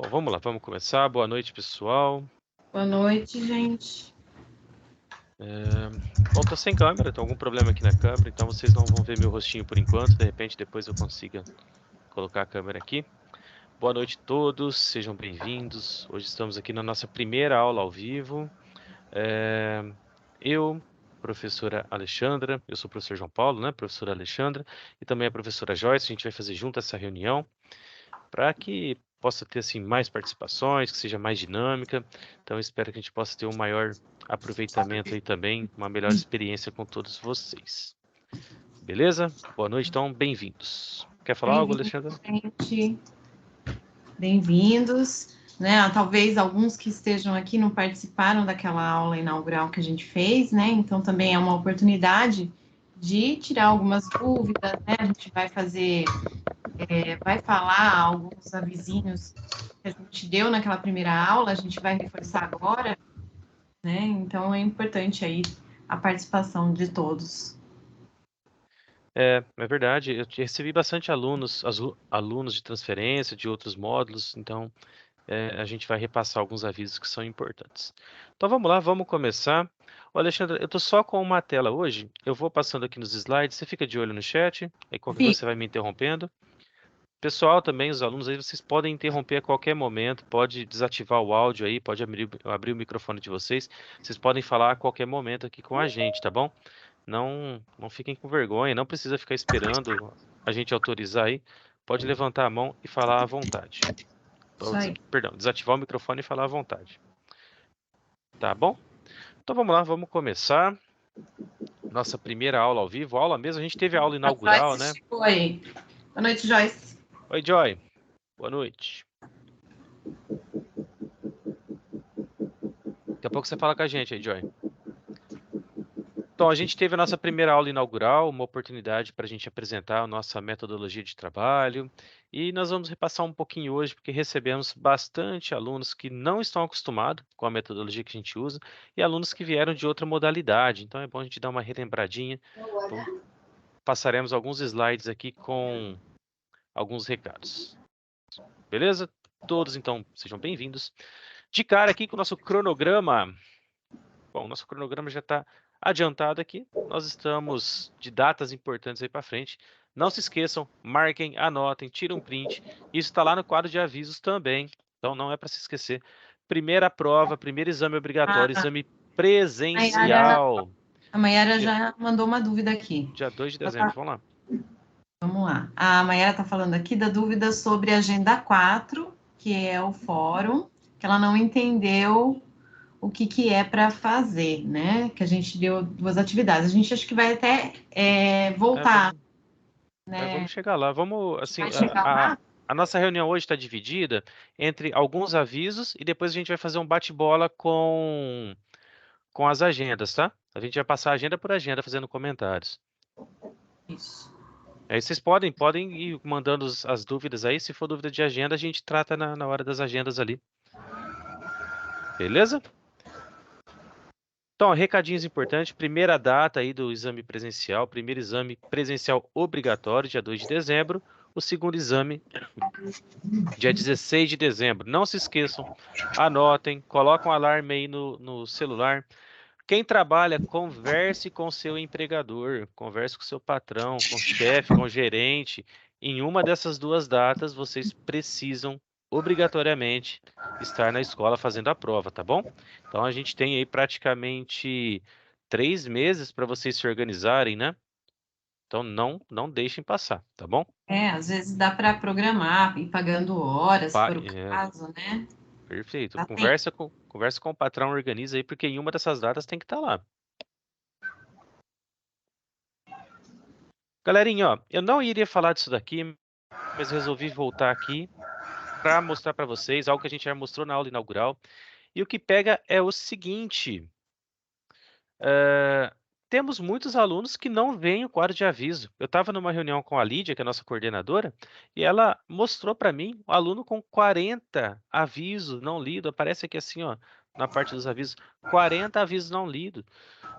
Bom, vamos lá, vamos começar. Boa noite, pessoal. Boa noite, gente. Bom, tô sem câmera, tem algum problema aqui na câmera, então vocês não vão ver meu rostinho por enquanto. De repente, depois eu consiga colocar a câmera aqui. Boa noite a todos, sejam bem-vindos. Hoje estamos aqui na nossa primeira aula ao vivo. É, Eu, professora Alexandra, eu sou o professor João Paulo, né? Professora Alexandra, e também a professora Joyce. A gente vai fazer junto essa reunião para que possa ter assim mais participações, que seja mais dinâmica. Então, eu espero que a gente possa ter um maior aproveitamento aí também, uma melhor experiência com todos vocês. Beleza? Boa noite, então, bem-vindos. Quer falar algo, Bem-vindos, Alexandre? gente. Bem-vindos. Né? Talvez alguns que estejam aqui não participaram daquela aula inaugural que a gente fez, né? Então também é uma oportunidade de tirar algumas dúvidas, né? A gente vai fazer, vai falar alguns avisinhos que a gente deu naquela primeira aula, a gente vai reforçar agora, né? Então é importante aí a participação de todos. É verdade, eu recebi bastante alunos, alunos de transferência, de outros módulos, então a gente vai repassar alguns avisos que são importantes. Então vamos lá, vamos começar. Ô, Alexandre, eu estou só com uma tela hoje, eu vou passando aqui nos slides, você fica de olho no chat, aí qualquer coisa você vai me interrompendo. Pessoal, também os alunos aí, vocês podem interromper a qualquer momento, pode desativar o áudio aí, pode abrir o microfone de vocês. Vocês podem falar a qualquer momento aqui com a gente, tá bom? Não fiquem com vergonha, não precisa ficar esperando a gente autorizar aí. Pode levantar a mão e falar à vontade. Isso aí. Perdão, desativar o microfone e falar à vontade. Tá bom? Então vamos lá, vamos começar. Nossa primeira aula ao vivo. Aula mesmo, a gente teve a aula A inaugural, Joyce né? chegou aí. Boa noite, Joyce. Oi, Joy. Boa noite. Daqui a pouco você fala com a gente aí, Joy. Então, a gente teve a nossa primeira aula inaugural, uma oportunidade para a gente apresentar a nossa metodologia de trabalho, e nós vamos repassar um pouquinho hoje, porque recebemos bastante alunos que não estão acostumados com a metodologia que a gente usa, e alunos que vieram de outra modalidade. Então, é bom a gente dar uma relembradinha. Passaremos alguns slides aqui com alguns recados. Beleza? Todos, então, sejam bem-vindos. De cara aqui com o nosso cronograma. Bom, nosso cronograma já está adiantado aqui. Nós estamos de datas importantes aí para frente. Não se esqueçam, marquem, anotem, tirem um print. Isso está lá no quadro de avisos também. Então não é para se esquecer. Primeira prova, primeiro exame obrigatório, exame presencial. A Mayara Dia, já mandou uma dúvida aqui. dia 2 de dezembro. Vamos lá. Vamos lá. A Mayara está falando aqui da dúvida sobre a Agenda 4, que é o fórum, que ela não entendeu o que é para fazer, né? Que a gente deu duas atividades. A gente acha que vai até É, voltar, né? vamos chegar lá. Vamos, A gente assim, vai chegar lá? a nossa reunião hoje está dividida entre alguns avisos e depois a gente vai fazer um bate-bola com as agendas, tá? A gente vai passar agenda por agenda fazendo comentários. Isso. Aí vocês podem ir mandando as dúvidas aí. Se for dúvida de agenda, a gente trata na hora das agendas ali. Beleza? Então, recadinhos importantes. Primeira data aí do exame presencial. Primeiro exame presencial obrigatório, dia 2 de dezembro. O segundo exame, dia 16 de dezembro. Não se esqueçam, anotem, coloquem um alarme aí no celular. Quem trabalha, converse com seu empregador, converse com seu patrão, com o chefe, com o gerente. Em uma dessas duas datas, vocês precisam obrigatoriamente estar na escola fazendo a prova, tá bom? Então a gente tem aí praticamente 3 meses para vocês se organizarem, né? Então não deixem passar, tá bom? Às vezes dá para programar, ir pagando horas, se for o É, caso, né? perfeito. Dá tempo. Conversa com o patrão, organiza aí, porque em uma dessas datas tem que estar lá. Galerinha, ó, eu não iria falar disso daqui, mas resolvi voltar aqui para mostrar para vocês algo que a gente já mostrou na aula inaugural. E o que pega é o seguinte: eh, temos muitos alunos que não veem o quadro de aviso. Eu estava numa reunião com a Lídia, que é a nossa coordenadora, e ela mostrou para mim um aluno com 40 avisos não lidos. Aparece aqui assim, ó, na parte dos avisos, 40 avisos não lidos.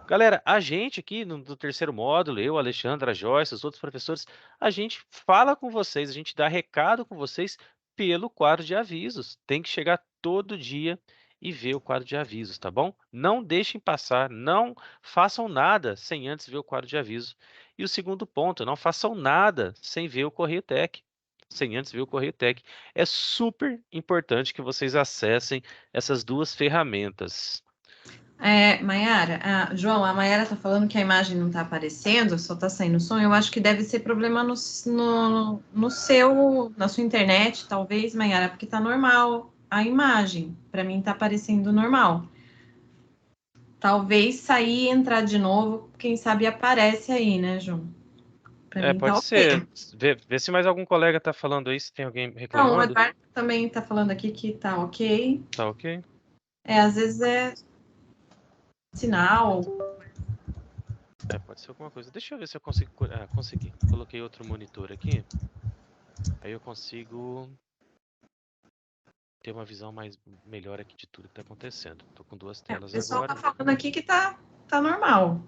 Galera, a gente aqui no terceiro módulo, eu, Alexandre, a Joyce, os outros professores, a gente fala com vocês, a gente dá recado com vocês pelo quadro de avisos. Tem que chegar todo dia e ver o quadro de avisos, tá bom? Não deixem passar, não façam nada sem antes ver o quadro de aviso. E o segundo ponto, não façam nada sem ver o Correio Tech. Sem antes ver o Correio Tech. É super importante que vocês acessem essas duas ferramentas. Maiara, João, a Maiara está falando que a imagem não está aparecendo, só está saindo som. Eu acho que deve ser problema na sua internet, talvez, Maiara, porque está normal a imagem. Para mim está aparecendo normal. Talvez sair e entrar de novo, quem sabe aparece aí, né, João? Para mim tá Pode ok. ser. Vê se mais algum colega está falando aí, se tem alguém Não, o reclamando. Eduardo também está falando aqui que tá ok. Tá ok? Às vezes é sinal. Pode ser alguma coisa. Deixa eu ver se eu consigo. Consegui. Coloquei outro monitor aqui. Aí eu consigo ter uma visão melhor aqui de tudo que está acontecendo. Tô com duas O telas pessoal tá agora. falando aqui que tá normal.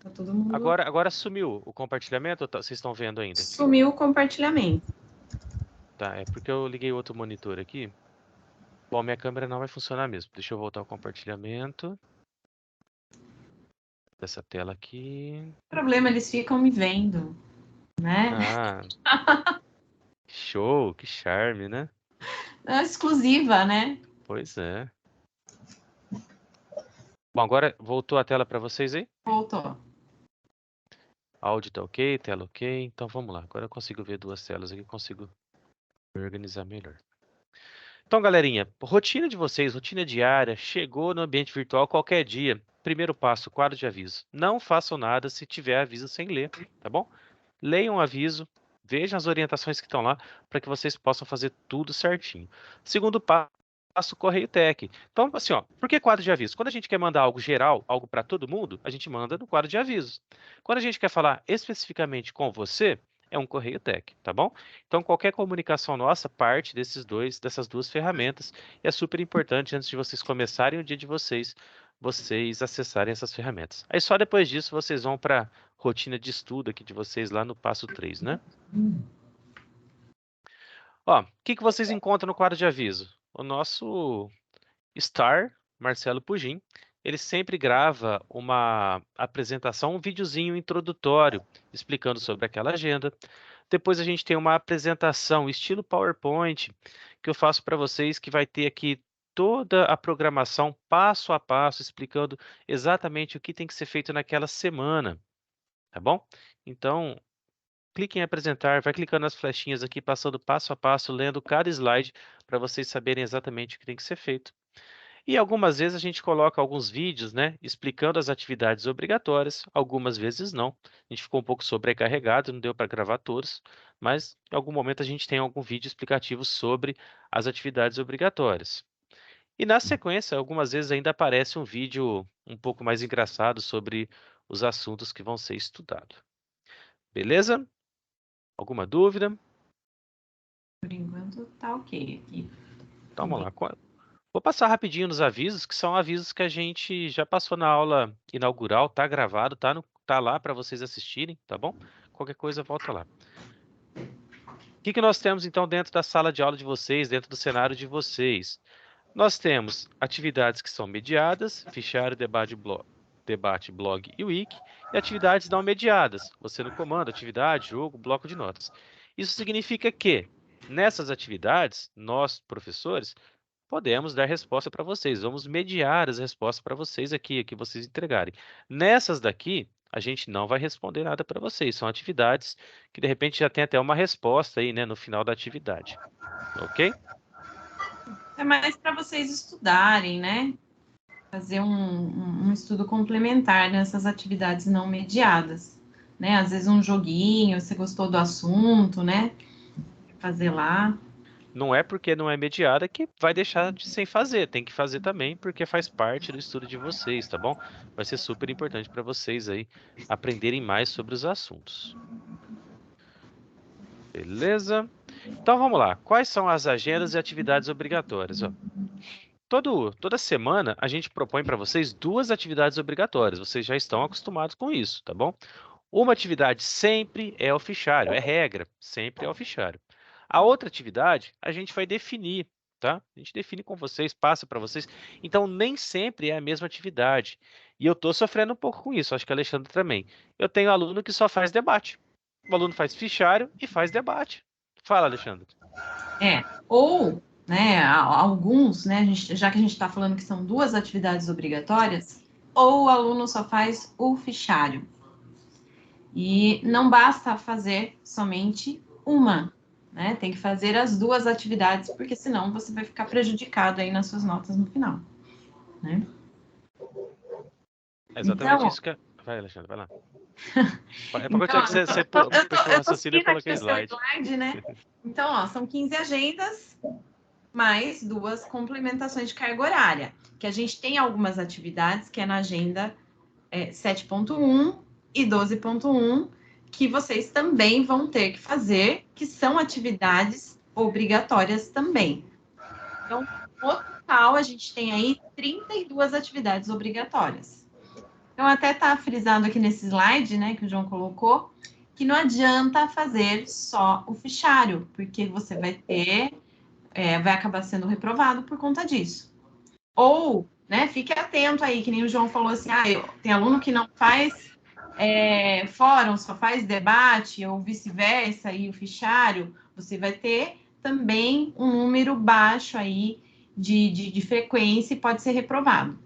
Tá todo mundo. Agora sumiu o compartilhamento ou vocês estão vendo ainda? Sumiu o compartilhamento. Tá, é porque eu liguei outro monitor aqui. Bom, minha câmera não vai funcionar mesmo. Deixa eu voltar ao compartilhamento. Dessa tela aqui. O problema, eles ficam me vendo, né? Ah, show, que charme, né? É exclusiva, né? Pois é. Bom, agora voltou a tela para vocês aí? Voltou. Áudio tá ok, tela ok. Então vamos lá. Agora eu consigo ver duas telas aqui, consigo me organizar melhor. Então, galerinha, rotina de vocês, rotina diária, chegou no ambiente virtual qualquer dia. Primeiro passo, quadro de aviso. Não façam nada se tiver aviso sem ler, tá bom? Leiam o aviso, vejam as orientações que estão lá para que vocês possam fazer tudo certinho. Segundo passo, Correio Tech. Então, assim, ó, por que quadro de aviso? Quando a gente quer mandar algo geral, algo para todo mundo, a gente manda no quadro de avisos. Quando a gente quer falar especificamente com você, é um Correio Tech, tá bom? Então, qualquer comunicação nossa parte dessas duas ferramentas. E é super importante, antes de vocês começarem o dia de vocês acessarem essas ferramentas. Aí só depois disso vocês vão para rotina de estudo aqui de vocês lá no passo 3, né? Ó, o que vocês encontram no quadro de aviso? O nosso Star, Marcelo Pugin, ele sempre grava uma apresentação, um videozinho introdutório, explicando sobre aquela agenda. Depois a gente tem uma apresentação estilo PowerPoint, que eu faço para vocês, que vai ter aqui toda a programação passo a passo, explicando exatamente o que tem que ser feito naquela semana, tá bom? Então, clique em apresentar, vai clicando nas flechinhas aqui, passando passo a passo, lendo cada slide, para vocês saberem exatamente o que tem que ser feito. E algumas vezes a gente coloca alguns vídeos, né, explicando as atividades obrigatórias, algumas vezes não. A gente ficou um pouco sobrecarregado, não deu para gravar todos, mas em algum momento a gente tem algum vídeo explicativo sobre as atividades obrigatórias. E na sequência, algumas vezes ainda aparece um vídeo um pouco mais engraçado sobre os assuntos que vão ser estudados. Beleza? Alguma dúvida? Por enquanto tá ok aqui. Então Tudo vamos bem. lá. Vou passar rapidinho nos avisos, que são avisos que a gente já passou na aula inaugural, tá gravado, tá lá para vocês assistirem, tá bom? Qualquer coisa, volta lá. O que nós temos então dentro da sala de aula de vocês, dentro do cenário de vocês? Nós temos atividades que são mediadas, fichário, debate, blog e wiki, e atividades não mediadas, você no comando, atividade, jogo, bloco de notas. Isso significa que nessas atividades, nós, professores, podemos dar resposta para vocês. Vamos mediar as respostas para vocês aqui, que vocês entregarem. Nessas daqui, a gente não vai responder nada para vocês. São atividades que, de repente, já tem até uma resposta aí, né, no final da atividade. Ok? É mais para vocês estudarem, né? Fazer um estudo complementar nessas atividades não mediadas, né? Às vezes um joguinho, você gostou do assunto, né? Fazer lá. Não é porque não é mediada que vai deixar de sem fazer. Tem que fazer também, porque faz parte do estudo de vocês, tá bom? Vai ser super importante para vocês aí aprenderem mais sobre os assuntos. Beleza? Então vamos lá. Quais são as agendas e atividades obrigatórias? Ó, toda semana a gente propõe para vocês duas atividades obrigatórias. Vocês já estão acostumados com isso, tá bom? Uma atividade sempre é o fichário, é regra, sempre é o fichário. A outra atividade, a gente vai definir, tá? A gente define com vocês, passa para vocês. Então, nem sempre é a mesma atividade. E eu estou sofrendo um pouco com isso, acho que a Alexandre também. Eu tenho aluno que só faz debate. O aluno faz fichário e faz debate. Fala, Alexandre. Ou, né, alguns, né, já que a gente está falando que são 2 atividades obrigatórias, ou o aluno só faz o fichário. E não basta fazer somente uma, né? Tem que fazer as 2 atividades, porque senão você vai ficar prejudicado aí nas suas notas no final, né? É exatamente Então, isso que é... Vai, Alexandre, vai lá. É porque eu então tinha que você puxou o eu tô raciocínio e eu seguindo aqui coloquei o seu slide. slide, né? Então, ó, são 15 agendas, mais 2 complementações de carga horária, que a gente tem algumas atividades que é na agenda 7.1 e 12.1, que vocês também vão ter que fazer, que são atividades obrigatórias também. Então, no total, a gente tem aí 32 atividades obrigatórias. Então, até está frisado aqui nesse slide, né, que o João colocou, que não adianta fazer só o fichário, porque você vai vai acabar sendo reprovado por conta disso. Ou, né, fique atento aí, que nem o João falou assim, tem aluno que não faz fórum, só faz debate, ou vice-versa, e o fichário, você vai ter também um número baixo aí de frequência e pode ser reprovado.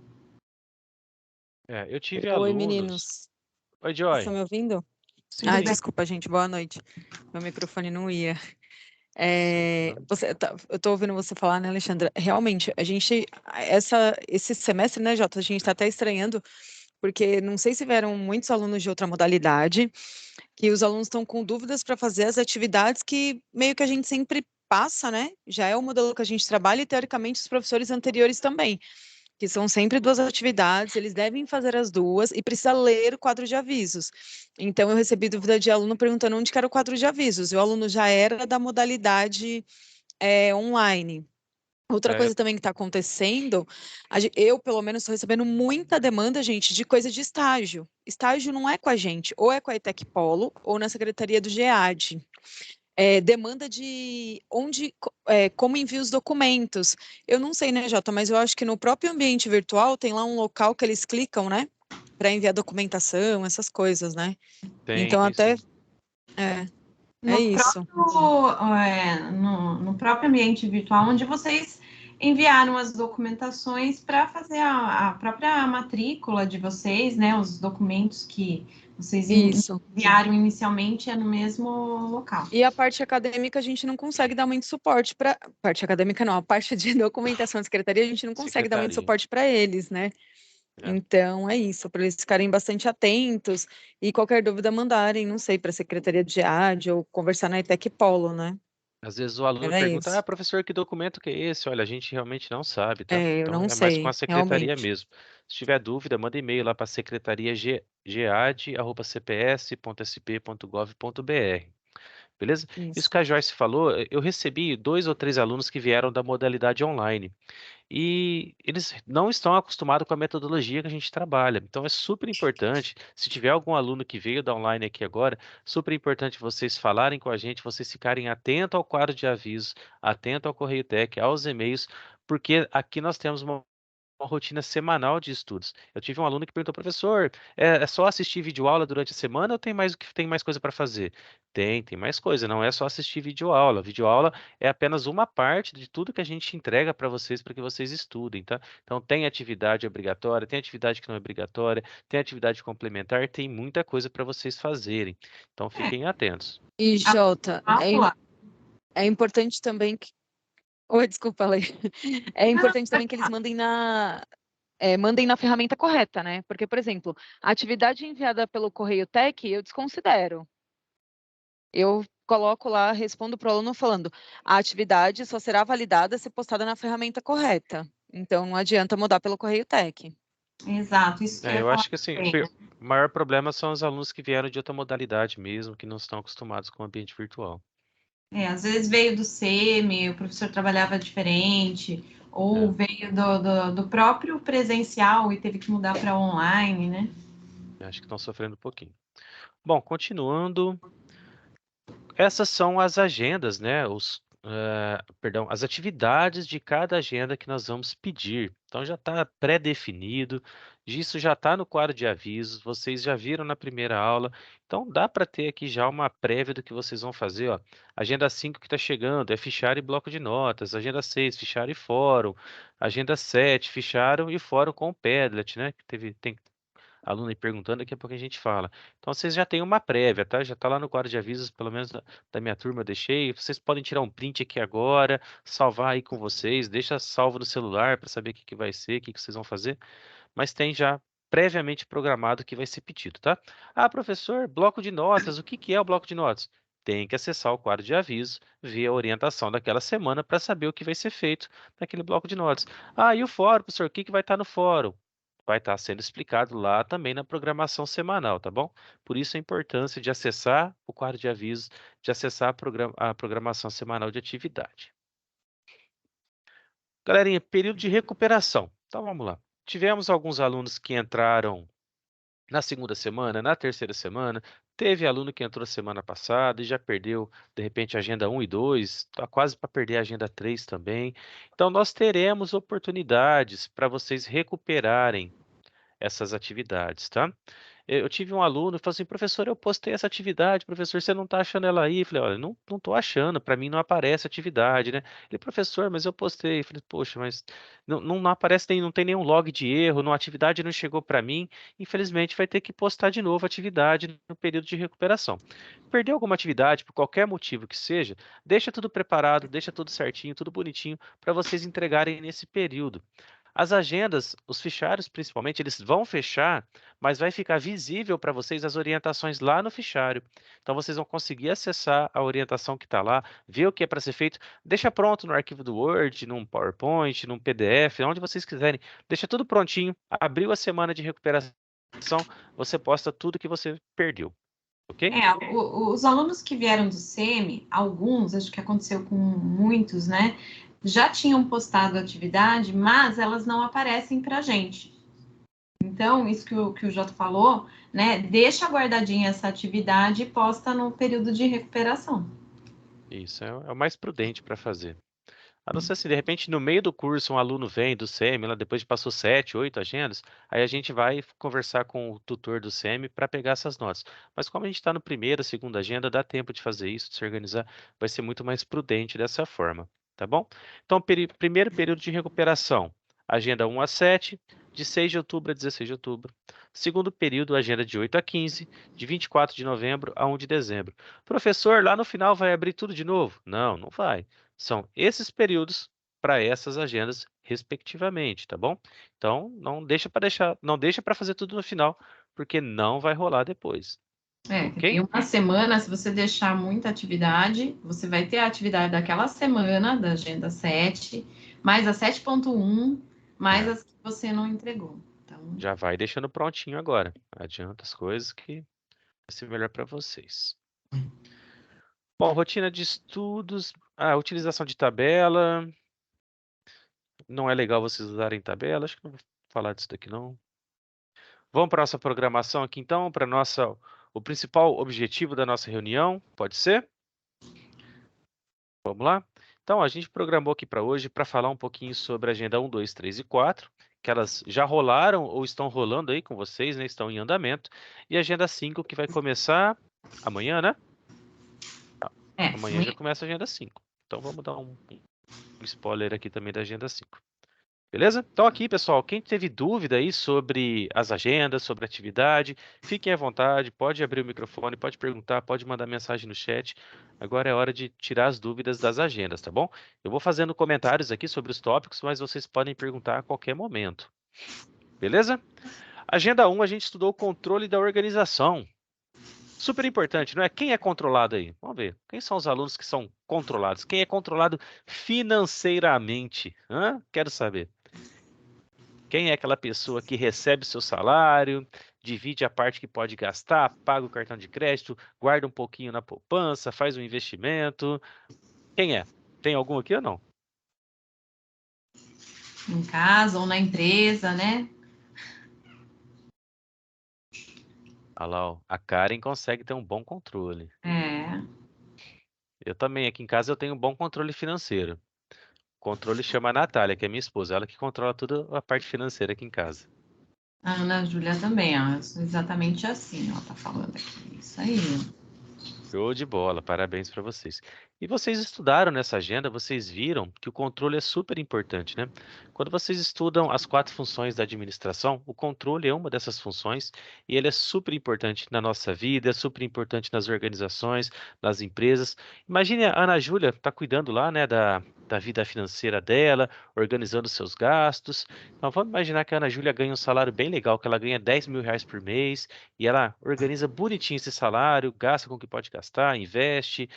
Eu tive Oi, alunos... meninos. Oi, Vocês Joy. estão me ouvindo? Sim, Ai, sim. desculpa, gente. Boa noite. Meu microfone não ia. Sim. Eu estou ouvindo você falar, né, Alexandra? Realmente, a gente, esse semestre, né, Jota, a gente está até estranhando, porque não sei se vieram muitos alunos de outra modalidade, que os alunos estão com dúvidas para fazer as atividades que meio que a gente sempre passa, né? Já é o modelo que a gente trabalha e, teoricamente, os professores anteriores também, que são sempre 2 atividades, eles devem fazer as 2 e precisa ler o quadro de avisos. Então, eu recebi dúvida de aluno perguntando onde que era o quadro de avisos, e o aluno já era da modalidade online. Outra coisa também que está acontecendo, eu, pelo menos, estou recebendo muita demanda, gente, de coisa de estágio. Estágio não é com a gente, ou é com a ETEC Polo, ou na Secretaria do GEAD. Demanda de como envia os documentos. Eu não sei, né, Jota, mas eu acho que no próprio ambiente virtual tem lá um local que eles clicam, né, para enviar documentação, essas coisas, né? Então, Tem até sim. é isso. No próprio ambiente virtual, onde vocês enviaram as documentações para fazer a própria matrícula de vocês, né? Os documentos que vocês Isso. enviaram inicialmente é no mesmo local. E a parte acadêmica a gente não consegue dar muito suporte para. Parte acadêmica não, a parte de documentação da secretaria a gente não consegue dar muito Secretaria. suporte para eles, né? Então é isso, para eles ficarem bastante atentos e qualquer dúvida mandarem, não sei, para a Secretaria de GEAD ou conversar na ETEC Polo, né? Às vezes o aluno Era pergunta, isso. professor, que documento que é esse? Olha, a gente realmente não sabe, tá? Eu Então não é mais com a sei, secretaria realmente. mesmo. Se tiver dúvida, manda e-mail lá para a secretaria gead@cps.sp.gov.br. Beleza? Isso Isso. que a Joyce falou, eu recebi 2 ou 3 alunos que vieram da modalidade online. E eles não estão acostumados com a metodologia que a gente trabalha. Então é super importante, se tiver algum aluno que veio da online aqui agora, super importante vocês falarem com a gente, vocês ficarem atentos ao quadro de avisos, atento ao Correio Tech, aos e-mails, porque aqui nós temos uma rotina semanal de estudos. Eu tive um aluno que perguntou, professor, é só assistir videoaula durante a semana ou tem mais coisa para fazer? Tem mais coisa, não é só assistir videoaula. Videoaula é apenas uma parte de tudo que a gente entrega para que vocês estudem, tá? Então tem atividade obrigatória, tem atividade que não é obrigatória, tem atividade complementar, tem muita coisa para vocês fazerem. Então fiquem atentos. E, Jota, Lá. é importante também que. Oi, desculpa, Lei. É importante também que eles mandem na ferramenta correta, né? Porque, por exemplo, a atividade enviada pelo Correio Tech eu desconsidero. Eu coloco lá, respondo para o aluno falando: a atividade só será validada se postada na ferramenta correta. Então, não adianta mudar pelo Correio Tech. Exato, isso que eu ia Eu falar acho que assim, também, né? o maior problema são os alunos que vieram de outra modalidade mesmo, que não estão acostumados com o ambiente virtual. Às vezes veio do SEMI, o professor trabalhava diferente, ou veio do próprio presencial e teve que mudar para online, né? Acho que estão sofrendo um pouquinho. Bom, continuando. essas são as agendas, né? Perdão, as atividades de cada agenda que nós vamos pedir. Então já está pré-definido, isso já está no quadro de avisos, vocês já viram na primeira aula. Então dá para ter aqui já uma prévia do que vocês vão fazer, ó. Agenda 5 que está chegando é fichário e bloco de notas. Agenda 6, fichário e fórum. Agenda 7, fichário e fórum com o Padlet, né? Tem aluno aí perguntando, daqui a pouco a gente fala. Então vocês já têm uma prévia, tá? Já está lá no quadro de avisos, pelo menos da minha turma eu deixei. Vocês podem tirar um print aqui agora, salvar aí com vocês, deixa salvo no celular para saber o que que vai ser, o que que vocês vão fazer, mas tem já previamente programado o que vai ser pedido, tá? Ah, professor, bloco de notas, o que que é o bloco de notas? Tem que acessar o quadro de avisos, ver a orientação daquela semana para saber o que vai ser feito naquele bloco de notas. Ah, e o fórum, professor, o que que vai estar no fórum? Vai estar sendo explicado lá também na programação semanal, tá bom? Por isso a importância de acessar o quadro de avisos, de acessar a programação semanal de atividade. Galerinha, período de recuperação. Então vamos lá. Tivemos alguns alunos que entraram na segunda semana, na terceira semana. Teve aluno que entrou semana passada e já perdeu, de repente, a agenda 1 e 2, está quase para perder a agenda 3 também. Então, nós teremos oportunidades para vocês recuperarem essas atividades, tá? Eu tive um aluno que falou assim, professor, eu postei essa atividade, professor, você não está achando ela aí? Eu falei, olha, não estou achando, para mim não aparece atividade, né? Ele, professor, mas eu postei. Eu falei, poxa, mas não aparece, não tem nenhum log de erro, a atividade não chegou para mim. Infelizmente, vai ter que postar de novo a atividade no período de recuperação. Perdeu alguma atividade, por qualquer motivo que seja, deixa tudo preparado, deixa tudo certinho, tudo bonitinho, para vocês entregarem nesse período. As agendas, os fichários principalmente, eles vão fechar, mas vai ficar visível para vocês as orientações lá no fichário. Então vocês vão conseguir acessar a orientação que está lá, ver o que é para ser feito, deixa pronto no arquivo do Word, num PowerPoint, num PDF, onde vocês quiserem. Deixa tudo prontinho. Abriu a semana de recuperação, você posta tudo que você perdeu. Ok? Os alunos que vieram do SEMI, alguns, acho que aconteceu com muitos, né? Já tinham postado a atividade, mas elas não aparecem para a gente. Então, isso que o Jota falou, né? Deixa guardadinha essa atividade e posta no período de recuperação. Isso é o mais prudente para fazer. A não ser se de repente no meio do curso um aluno vem do SEMI, lá depois passou 7, 8 agendas, aí a gente vai conversar com o tutor do SEMI para pegar essas notas. Mas como a gente está no primeira, segunda agenda, dá tempo de fazer isso, de se organizar, vai ser muito mais prudente dessa forma, tá bom? Então, primeiro período de recuperação, agenda 1 a 7, de 6 de outubro a 16 de outubro. Segundo período, agenda de 8 a 15, de 24 de novembro a 1 de dezembro. Professor, lá no final vai abrir tudo de novo? Não, não vai. São esses períodos para essas agendas, respectivamente, tá bom? Então, não deixa para fazer tudo no final, porque não vai rolar depois, ok? Em uma semana, se você deixar muita atividade, você vai ter a atividade daquela semana, da agenda 7, mais a 7.1, mais as que você não entregou. Então, Já vai deixando prontinho agora. Adianta as coisas que vai ser melhor para vocês. Bom, rotina de estudos, utilização de tabela. Não é legal vocês usarem tabela, acho que não vou falar disso daqui não. Vamos para a nossa programação aqui então, para o principal objetivo da nossa reunião, pode ser? Vamos lá? Então, a gente programou aqui para hoje para falar um pouquinho sobre a agenda 1, 2, 3 e 4, que elas já rolaram ou estão rolando aí com vocês, né? Estão em andamento. E a agenda 5, que vai começar amanhã, né? Amanhã já começa a agenda 5. Então, vamos dar um spoiler aqui também da agenda 5. Beleza? Então aqui, pessoal, quem teve dúvida aí sobre as agendas, sobre a atividade, fiquem à vontade, pode abrir o microfone, pode perguntar, pode mandar mensagem no chat. Agora é hora de tirar as dúvidas das agendas, tá bom? Eu vou fazendo comentários aqui sobre os tópicos, mas vocês podem perguntar a qualquer momento. Beleza? Agenda 1, a gente estudou o controle da organização. Super importante, não é? Quem é controlado aí? Vamos ver. Quem são os alunos que são controlados? Quem é controlado financeiramente? Quero saber. Quem é aquela pessoa que recebe seu salário, divide a parte que pode gastar, paga o cartão de crédito, guarda um pouquinho na poupança, faz um investimento? Quem é? Tem algum aqui ou não? em casa ou na empresa, né? Olha lá, ó, a Karen consegue ter um bom controle. É. Eu também, aqui em casa, eu tenho um bom controle financeiro. O controle chama a Natália, que é minha esposa, ela que controla toda a parte financeira aqui em casa. A Ana Júlia também, ó. Eu sou exatamente assim, ó. Tá falando aqui. Isso aí. Show de bola, parabéns para vocês. E vocês estudaram nessa agenda, vocês viram que o controle é super importante, né? Quando vocês estudam as 4 funções da administração, o controle é uma dessas funções e ele é super importante na nossa vida, é super importante nas organizações, nas empresas. Imagine a Ana Júlia tá cuidando lá, né, da vida financeira dela, organizando seus gastos. Então vamos imaginar que a Ana Júlia ganha um salário bem legal, que ela ganha R$ 10.000 por mês e ela organiza bonitinho esse salário, gasta com o que pode gastar, investe,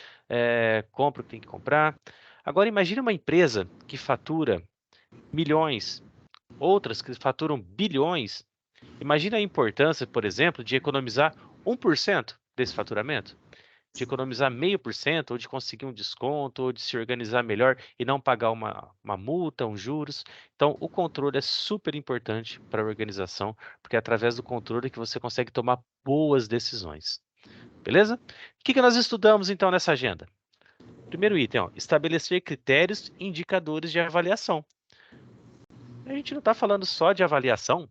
compra o que tem que comprar. Agora imagine uma empresa que fatura milhões, outras que faturam bilhões. Imagina a importância, por exemplo, de economizar 1% desse faturamento, de economizar 0,5%, ou de conseguir um desconto, ou de se organizar melhor e não pagar uma multa, uns juros. Então, o controle é super importante para a organização, porque é através do controle que você consegue tomar boas decisões. Beleza? O que nós estudamos, então, nessa agenda? Primeiro item, ó, estabelecer critérios e indicadores de avaliação. A gente não está falando só de avaliação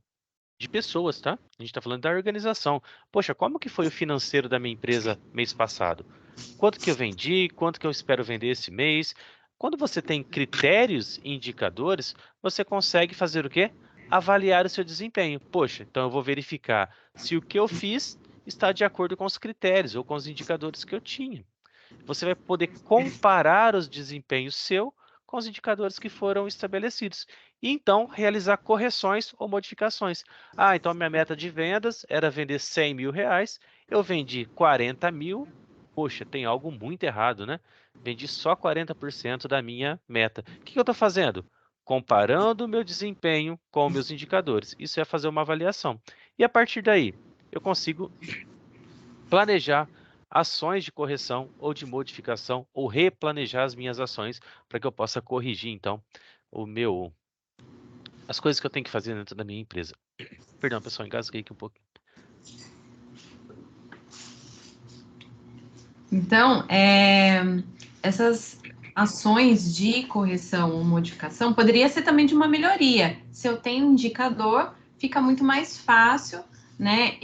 de pessoas, tá? A gente está falando da organização. Poxa, como que foi o financeiro da minha empresa mês passado? Quanto que eu vendi? Quanto que eu espero vender esse mês? Quando você tem critérios e indicadores, você consegue fazer o quê? Avaliar o seu desempenho. Poxa, então eu vou verificar se o que eu fiz está de acordo com os critérios ou com os indicadores que eu tinha. Você vai poder comparar os desempenhos seu com os indicadores que foram estabelecidos. E então realizar correções ou modificações. Ah, então minha meta de vendas era vender R$ 100.000, eu vendi 40 mil. Poxa, tem algo muito errado, né? Vendi só 40% da minha meta. O que eu estou fazendo? Comparando o meu desempenho com meus indicadores. Isso é fazer uma avaliação. E a partir daí, eu consigo planejar ações de correção ou de modificação ou replanejar as minhas ações para que eu possa corrigir, então, as coisas que eu tenho que fazer dentro da minha empresa. Perdão, pessoal, engasguei aqui um pouco. Então, essas ações de correção ou modificação poderia ser também de uma melhoria. Se eu tenho um indicador, fica muito mais fácil, né?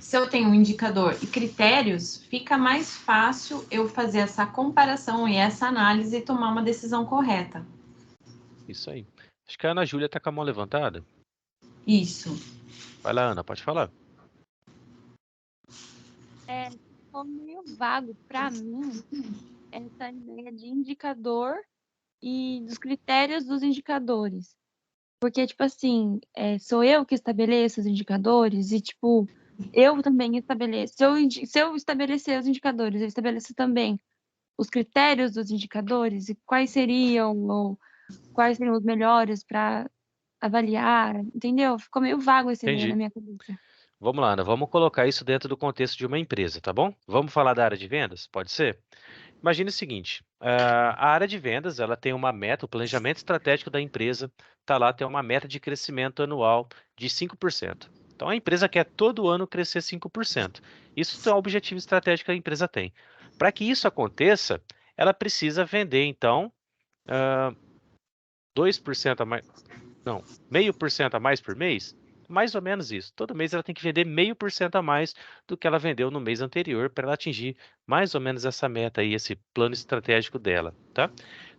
Se eu tenho um indicador e critérios, fica mais fácil eu fazer essa comparação e essa análise e tomar uma decisão correta. Isso aí. Acho que a Ana Júlia está com a mão levantada. Isso. Vai lá, Ana, pode falar. Ficou meio vago para mim essa ideia de indicador e dos critérios dos indicadores. Porque, tipo assim, sou eu que estabeleço os indicadores e, tipo, eu também estabeleço. Se eu estabelecer os indicadores, eu estabeleço também os critérios dos indicadores e quais seriam os melhores para avaliar, entendeu? Ficou meio vago essa ideia na Entendi. minha cabeça. Vamos lá, Ana, vamos colocar isso dentro do contexto de uma empresa, tá bom? Vamos falar da área de vendas? Pode ser? Imagine o seguinte, a área de vendas, ela tem uma meta, o planejamento estratégico da empresa está lá, tem uma meta de crescimento anual de 5%. Então, a empresa quer todo ano crescer 5%. Isso é o objetivo estratégico que a empresa tem. Para que isso aconteça, ela precisa vender, então, 2% a mais, não, 0,5% a mais por mês? Mais ou menos isso. Todo mês ela tem que vender 0,5% a mais do que ela vendeu no mês anterior para ela atingir mais ou menos essa meta aí, esse plano estratégico dela, tá?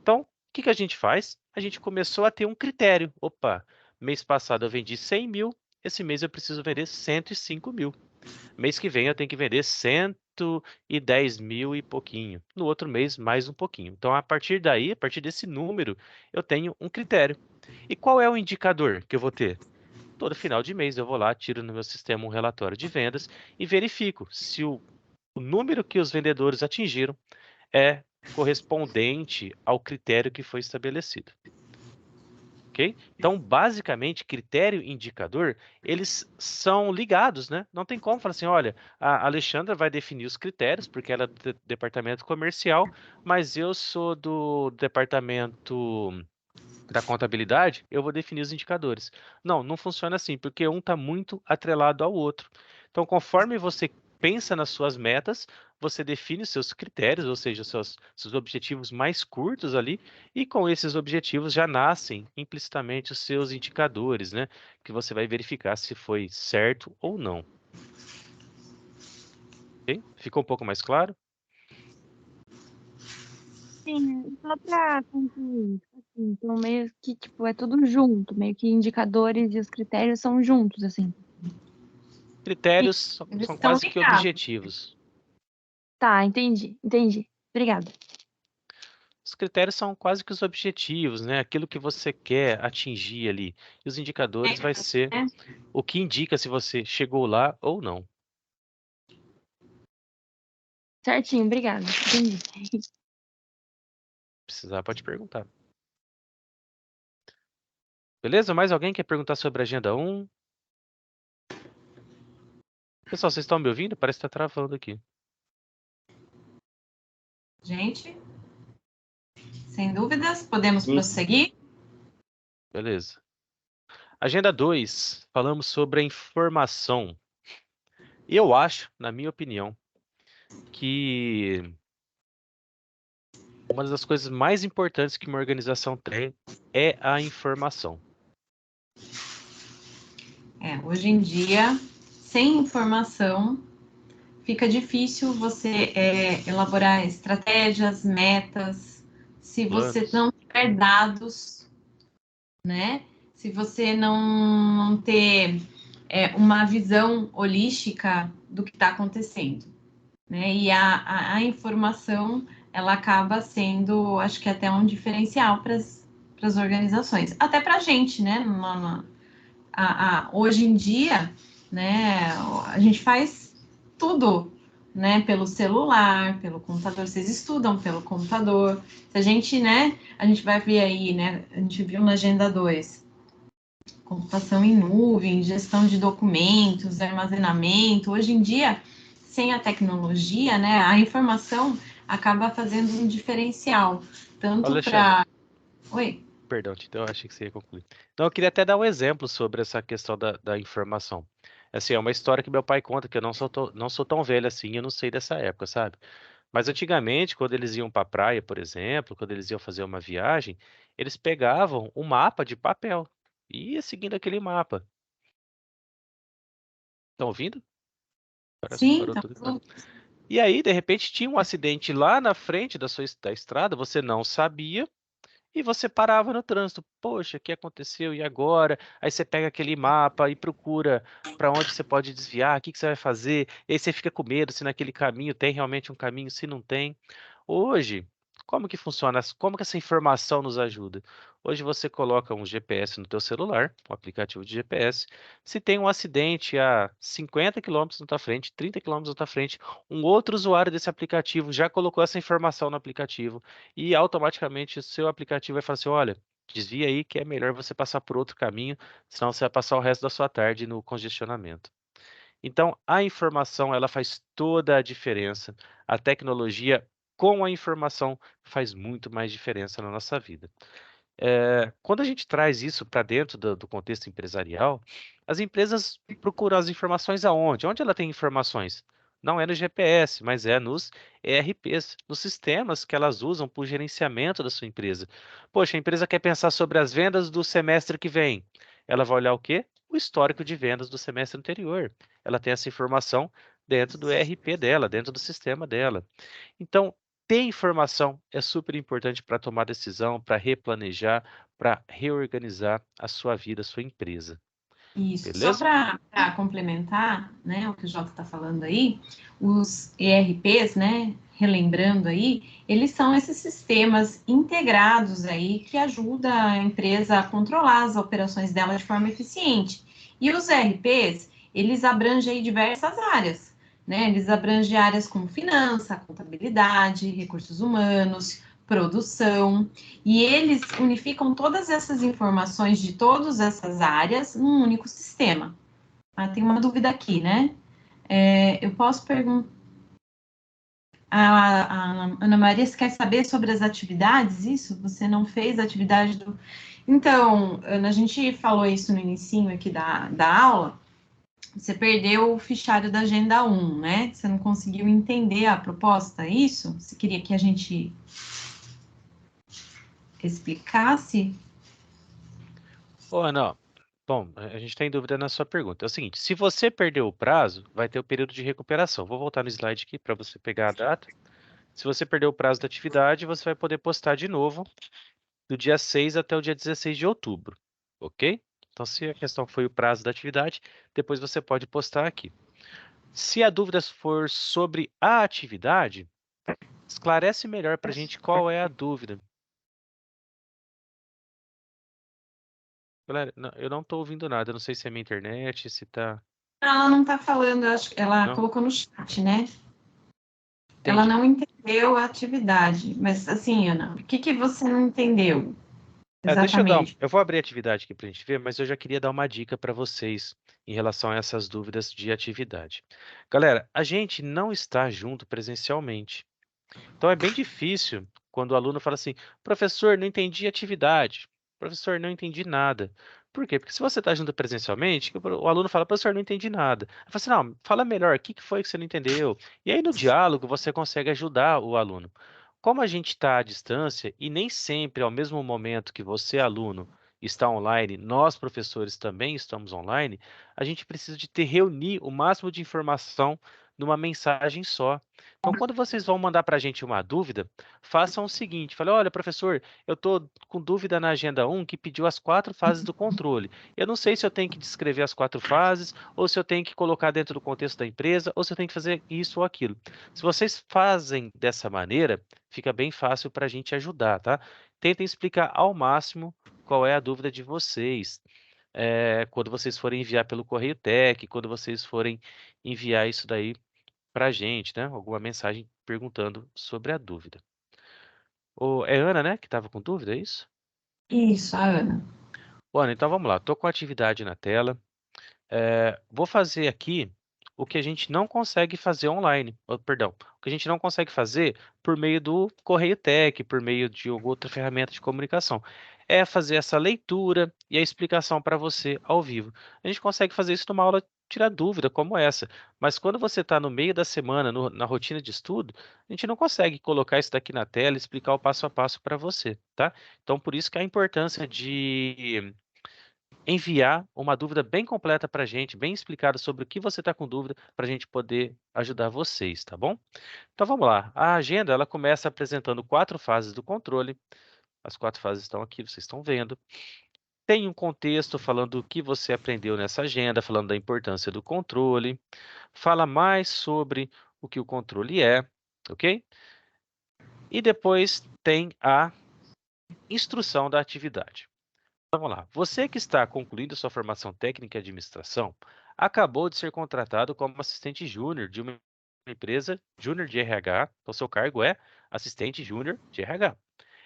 Então, o que a gente faz? A gente começou a ter um critério. Opa, mês passado eu vendi 100 mil, esse mês eu preciso vender 105 mil. Mês que vem eu tenho que vender 110 mil e pouquinho. No outro mês, mais um pouquinho. Então, a partir daí, a partir desse número, eu tenho um critério. E qual é o indicador que eu vou ter? Todo final de mês eu vou lá, tiro no meu sistema um relatório de vendas e verifico se o número que os vendedores atingiram é correspondente ao critério que foi estabelecido. Ok? Então, basicamente, critério e indicador, eles são ligados, né? Não tem como falar assim, olha, a Alexandra vai definir os critérios, porque ela é do departamento comercial, mas eu sou do departamento da contabilidade, eu vou definir os indicadores. Não, não funciona assim, porque um está muito atrelado ao outro. Então, conforme você pensa nas suas metas, você define os seus critérios, ou seja, os seus objetivos mais curtos ali, e com esses objetivos já nascem implicitamente os seus indicadores, né? Que você vai verificar se foi certo ou não. Ok? Ficou um pouco mais claro? Sim, só para concluir, tipo assim, então meio que, tipo, é tudo junto, meio que indicadores e os critérios são juntos, assim. Sim, Critérios eles são estão quase que ligados. objetivos. Tá, entendi. Obrigada. Os critérios são quase que os objetivos, né? Aquilo que você quer atingir ali. E os indicadores vai ser Né? o que indica se você chegou lá ou não. Certinho, obrigada. Entendi. Precisar, pode perguntar. Beleza? Mais alguém quer perguntar sobre a Agenda 1? Pessoal, vocês estão me ouvindo? Parece que está travando aqui. Gente, sem dúvidas, podemos prosseguir? Beleza. Agenda 2, falamos sobre a informação. Eu acho, na minha opinião, que uma das coisas mais importantes que uma organização tem é a informação. Hoje em dia, sem informação, fica difícil você elaborar estratégias, metas, se você Planos. não tiver dados, né? Se você não ter uma visão holística do que está acontecendo, né? E a informação, ela acaba sendo, acho que até um diferencial para as organizações, até para a gente, né? Hoje em dia, né, a gente faz tudo, né, pelo celular, pelo computador. Vocês estudam pelo computador. Se a gente, né, a gente vai ver aí, né, a gente viu na Agenda 2, computação em nuvem, gestão de documentos, armazenamento. Hoje em dia, sem a tecnologia, né, a informação acaba fazendo um diferencial, tanto Alexandra, para... Oi? perdão, Tito, eu achei que você ia concluir. Então, eu queria até dar um exemplo sobre essa questão da informação. Assim, é uma história que meu pai conta, que eu não sou tão velho assim, eu não sei dessa época, sabe? Mas antigamente, quando eles iam para a praia, por exemplo, quando eles iam fazer uma viagem, eles pegavam um mapa de papel e ia seguindo aquele mapa. Estão ouvindo? Parece que Sim, parou tá tudo. tudo. E aí, de repente, tinha um acidente lá na frente da estrada, você não sabia, e você parava no trânsito. Poxa, o que aconteceu? E agora? Aí você pega aquele mapa e procura para onde você pode desviar, o que que você vai fazer, e aí você fica com medo se naquele caminho tem realmente um caminho, se não tem. Hoje, como que funciona? Como que essa informação nos ajuda? Hoje você coloca um GPS no teu celular, um aplicativo de GPS. Se tem um acidente a 50 quilômetros na tua frente, 30 quilômetros na tua frente, um outro usuário desse aplicativo já colocou essa informação no aplicativo e automaticamente o seu aplicativo vai falar assim, olha, desvia aí que é melhor você passar por outro caminho, senão você vai passar o resto da sua tarde no congestionamento. Então, a informação, ela faz toda a diferença. A tecnologia com a informação faz muito mais diferença na nossa vida. Quando a gente traz isso para dentro do contexto empresarial, as empresas procuram as informações aonde? Onde ela tem informações? Não é no GPS, mas é nos ERPs, nos sistemas que elas usam para o gerenciamento da sua empresa. Poxa, a empresa quer pensar sobre as vendas do semestre que vem. Ela vai olhar o quê? O histórico de vendas do semestre anterior. Ela tem essa informação dentro do ERP dela, dentro do sistema dela. Então, ter informação é super importante para tomar decisão, para replanejar, para reorganizar a sua vida, a sua empresa. Isso, só Beleza? para complementar, né, o que o Jota está falando aí, os ERPs, né, relembrando aí, eles são esses sistemas integrados aí que ajudam a empresa a controlar as operações dela de forma eficiente. E os ERPs, eles abrangem aí diversas áreas, né, eles abrangem áreas como finança, contabilidade, recursos humanos, produção, e eles unificam todas essas informações de todas essas áreas num único sistema. Ah, tem uma dúvida aqui, né? Eu posso perguntar. A Ana Maria, você quer saber sobre as atividades? Isso? Você não fez a atividade do. Então, Ana, a gente falou isso no início aqui da aula, você perdeu o fichário da Agenda 1, né? Você não conseguiu entender a proposta, é isso? Você queria que a gente explicasse? Ô, Ana, ó, bom, a gente está em dúvida na sua pergunta. É o seguinte, se você perdeu o prazo, vai ter o período de recuperação. Vou voltar no slide aqui para você pegar a data. Se você perdeu o prazo da atividade, você vai poder postar de novo do dia 6 até o dia 16 de outubro, ok? Então, se a questão foi o prazo da atividade, depois você pode postar aqui. Se a dúvida for sobre a atividade, esclarece melhor para a gente qual é a dúvida. Galera, eu não estou ouvindo nada, eu não sei se é minha internet, se está... Ela não está falando, eu acho que ela Não? colocou no chat, né? Ela Entendi. não entendeu a atividade. Mas, assim, Ana, o que que você não entendeu Deixa eu dar, exatamente? eu vou abrir a atividade aqui para a gente ver, mas eu já queria dar uma dica para vocês em relação a essas dúvidas de atividade. Galera, a gente não está junto presencialmente. Então é bem difícil quando o aluno fala assim, professor, não entendi a atividade. Professor, não entendi nada. Por quê? Porque se você está junto presencialmente, o aluno fala, professor, não entendi nada. Aí fala assim, não, fala melhor, o que foi que você não entendeu? E aí no diálogo você consegue ajudar o aluno. Como a gente está à distância e nem sempre ao mesmo momento que você, aluno, está online, nós, professores, também estamos online, a gente precisa de reunir o máximo de informação numa mensagem só. Então, quando vocês vão mandar para a gente uma dúvida, façam o seguinte, fale, olha, professor, eu estou com dúvida na Agenda 1 que pediu as 4 fases do controle. Eu não sei se eu tenho que descrever as 4 fases, ou se eu tenho que colocar dentro do contexto da empresa, ou se eu tenho que fazer isso ou aquilo. Se vocês fazem dessa maneira, fica bem fácil para a gente ajudar, tá? Tentem explicar ao máximo qual é a dúvida de vocês. Quando vocês forem enviar pelo Correio Tech, quando vocês forem enviar isso daí para a gente, né? Alguma mensagem perguntando sobre a dúvida. É Ana, né, que estava com dúvida, é isso? Isso, a Ana. Ana, então vamos lá. Estou com a atividade na tela. Vou fazer aqui o que a gente não consegue fazer online. Perdão, o que a gente não consegue fazer por meio do Correio Tech, por meio de alguma outra ferramenta de comunicação. É fazer essa leitura e a explicação para você ao vivo. A gente consegue fazer isso numa aula tirar dúvida como essa, mas quando você está no meio da semana, na rotina de estudo, a gente não consegue colocar isso daqui na tela e explicar o passo a passo para você, tá? Então, por isso que a importância de enviar uma dúvida bem completa para a gente, bem explicada sobre o que você está com dúvida, para a gente poder ajudar vocês, tá bom? Então vamos lá. A agenda ela começa apresentando 4 fases do controle. As 4 fases estão aqui, vocês estão vendo. Tem um contexto falando o que você aprendeu nessa agenda, falando da importância do controle. Fala mais sobre o que o controle é, ok? E depois tem a instrução da atividade. Vamos lá. Você que está concluindo sua formação técnica em administração, acabou de ser contratado como assistente júnior de uma empresa júnior de RH. Então, seu cargo é assistente júnior de RH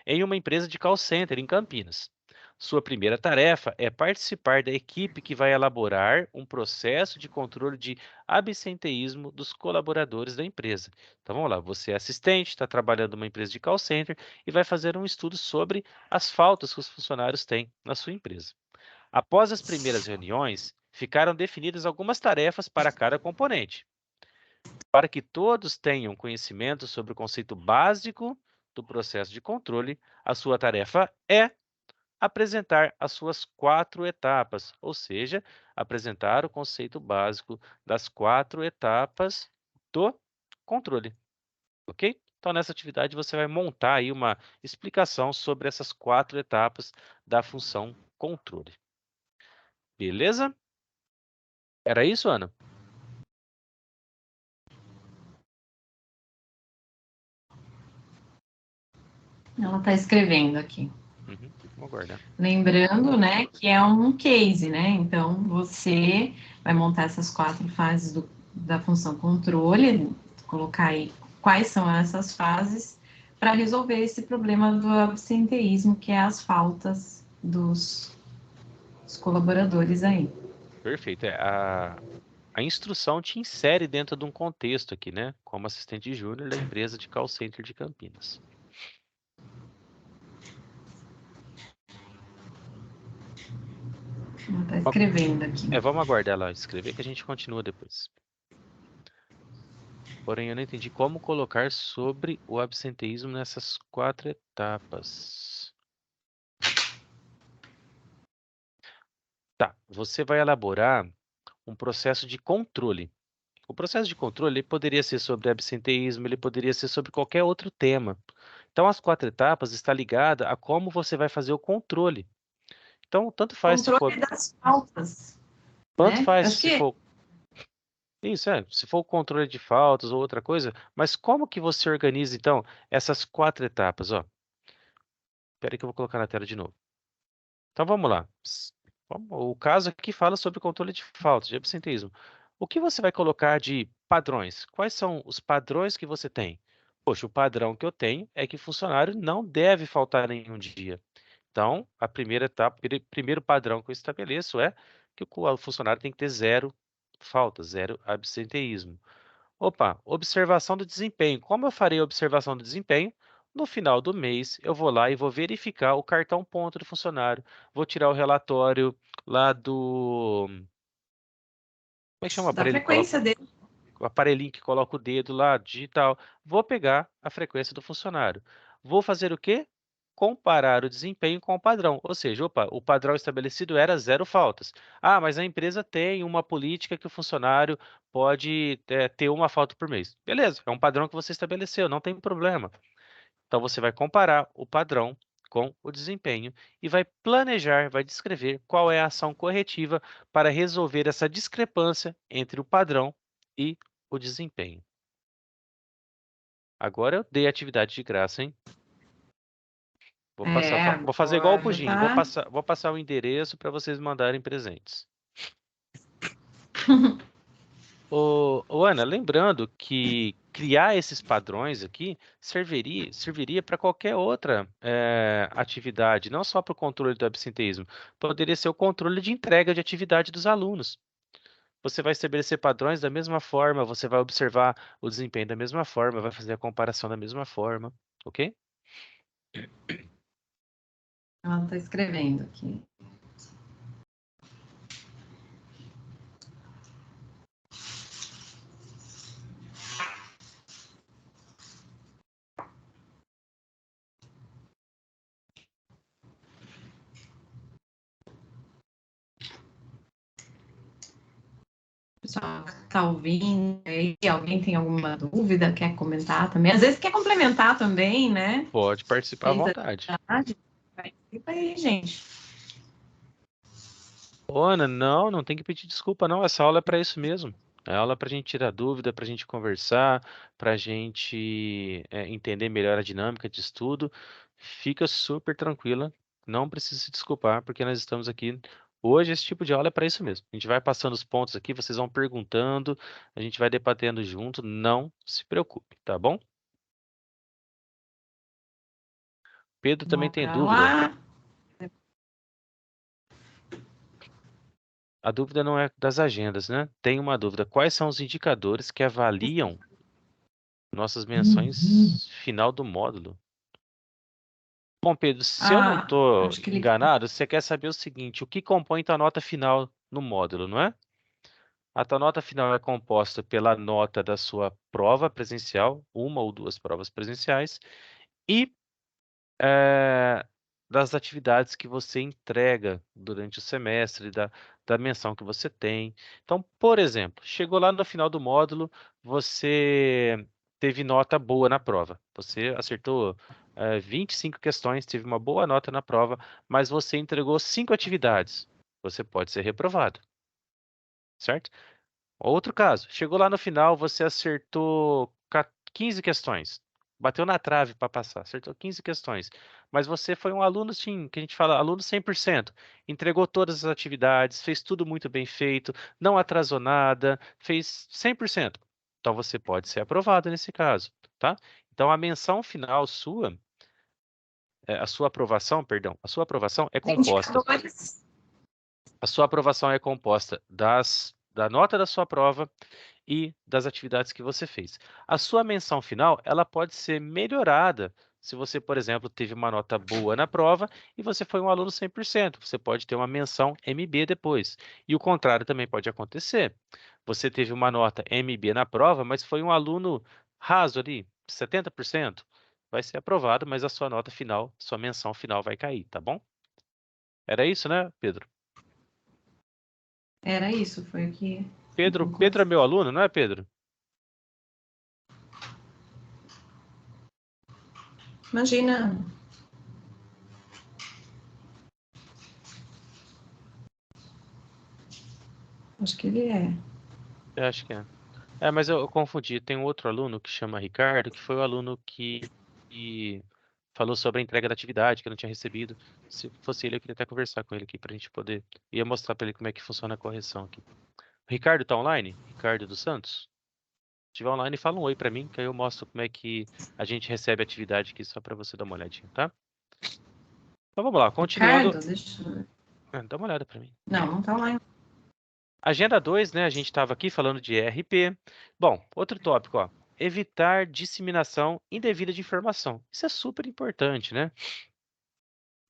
em uma empresa de call center em Campinas. Sua primeira tarefa é participar da equipe que vai elaborar um processo de controle de absenteísmo dos colaboradores da empresa. Então vamos lá, você é assistente, está trabalhando numa empresa de call center e vai fazer um estudo sobre as faltas que os funcionários têm na sua empresa. Após as primeiras reuniões, ficaram definidas algumas tarefas para cada componente. Para que todos tenham conhecimento sobre o conceito básico do processo de controle, a sua tarefa é apresentar as suas 4 etapas, ou seja, apresentar o conceito básico das 4 etapas do controle, ok? Então, nessa atividade, você vai montar aí uma explicação sobre essas 4 etapas da função controle. Beleza? Era isso, Ana? Ela está escrevendo aqui. Uhum, vamos aguardar. Lembrando, né, que é um case, né? Então, você vai montar essas 4 fases da função controle, colocar aí quais são essas fases para resolver esse problema do absenteísmo, que é as faltas dos colaboradores aí. Perfeito. A instrução te insere dentro de um contexto aqui, né? Como assistente júnior da empresa de call center de Campinas. Ela está escrevendo aqui. Vamos aguardar ela escrever que a gente continua depois. Porém, eu não entendi como colocar sobre o absenteísmo nessas 4 etapas. Tá, você vai elaborar um processo de controle. O processo de controle ele poderia ser sobre absenteísmo, ele poderia ser sobre qualquer outro tema. Então, as 4 etapas está ligada a como você vai fazer o controle. Então, tanto faz se for, Controle das faltas, tanto né? faz Acho se que for isso, se for o controle de faltas ou outra coisa, mas como que você organiza, então, essas 4 etapas, ó? Espera aí que eu vou colocar na tela de novo. Então, vamos lá. O caso aqui fala sobre controle de faltas, de absenteísmo. O que você vai colocar de padrões? Quais são os padrões que você tem? Poxa, o padrão que eu tenho é que funcionário não deve faltar nenhum dia. Então, a primeira etapa, primeiro padrão que eu estabeleço é que o funcionário tem que ter 0 faltas, 0 absenteísmo. Opa, observação do desempenho. Como eu farei a observação do desempenho? No final do mês, eu vou lá e vou verificar o cartão ponto do funcionário. Vou tirar o relatório lá do... Como é que chama o da aparelho? frequência dele. O aparelhinho que coloca o dedo lá, digital. Vou pegar a frequência do funcionário. Vou fazer o quê? Comparar o desempenho com o padrão. Ou seja, opa, o padrão estabelecido era 0 faltas. Ah, mas a empresa tem uma política que o funcionário pode ter uma falta por mês. Beleza, é um padrão que você estabeleceu, não tem problema. Então, você vai comparar o padrão com o desempenho e vai planejar, vai descrever qual é a ação corretiva para resolver essa discrepância entre o padrão e o desempenho. Agora eu dei atividade de graça, hein? Vou fazer igual o Agora Pudim, tá. vou passar o endereço para vocês mandarem presentes. Ô, Ana, lembrando que criar esses padrões aqui serviria para qualquer outra atividade, não só para o controle do absenteísmo. Poderia ser o controle de entrega de atividade dos alunos. Você vai estabelecer padrões da mesma forma, você vai observar o desempenho da mesma forma, vai fazer a comparação da mesma forma, ok? Ela está escrevendo aqui. Pessoal que está ouvindo aí, alguém tem alguma dúvida, quer comentar também? Às vezes quer complementar também, né? Pode participar à vontade. Participa aí, gente. Ô, Ana, não tem que pedir desculpa, não. Essa aula é para isso mesmo. É aula para a gente tirar dúvida, para a gente conversar, para a gente entender melhor a dinâmica de estudo. Fica super tranquila, não precisa se desculpar, porque nós estamos aqui. Hoje, esse tipo de aula é para isso mesmo. A gente vai passando os pontos aqui, vocês vão perguntando, a gente vai debatendo junto. Não se preocupe, tá bom? Pedro também tem Bora dúvida. lá. A dúvida não é das agendas, né? Tem uma dúvida. Quais são os indicadores que avaliam nossas menções final do módulo? Bom, Pedro, se eu não estou Acho que ele... enganado, você quer saber o seguinte: o que compõe tua nota final no módulo, não é? A tua nota final é composta pela nota da sua prova presencial, 1 ou 2 provas presenciais, e das atividades que você entrega durante o semestre, da menção que você tem. Então, por exemplo, chegou lá no final do módulo, você teve nota boa na prova. Você acertou 25 questões, teve uma boa nota na prova, mas você entregou 5 atividades. Você pode ser reprovado, certo? Outro caso, chegou lá no final, você acertou 15 questões. Bateu na trave para passar, acertou 15 questões. Mas você foi um aluno, sim, que a gente fala, aluno 100%. Entregou todas as atividades, fez tudo muito bem feito, não atrasou nada, fez 100%. Então você pode ser aprovado nesse caso, tá? Então a menção final sua, a sua aprovação, perdão, a sua aprovação é composta. Indicadores. A sua aprovação é composta da nota da sua prova e das atividades que você fez. A sua menção final, ela pode ser melhorada se você, por exemplo, teve uma nota boa na prova e você foi um aluno 100%, você pode ter uma menção MB depois. E o contrário também pode acontecer. Você teve uma nota MB na prova, mas foi um aluno raso ali, 70%, vai ser aprovado, mas a sua nota final, sua menção final vai cair, tá bom? Era isso, né, Pedro? Era isso, foi o que... Pedro é meu aluno, não é, Pedro? Imagina. Acho que ele é. Eu acho que é. É, mas eu confundi. Tem um outro aluno que chama Ricardo, que foi o aluno que falou sobre a entrega da atividade, que eu não tinha recebido. Se fosse ele, eu queria até conversar com ele aqui para a gente poder... Ia mostrar para ele como é que funciona a correção aqui. O Ricardo tá online? Ricardo dos Santos? Se estiver online, fala um oi para mim, que aí eu mostro como é que a gente recebe a atividade aqui, só para você dar uma olhadinha, tá? Então vamos lá, continuando. Ricardo, deixa eu ver. Dá uma olhada para mim. Não tá lá. Agenda 2, né? A gente estava aqui falando de ERP. Bom, outro tópico, ó. Evitar disseminação indevida de informação. Isso é super importante, né?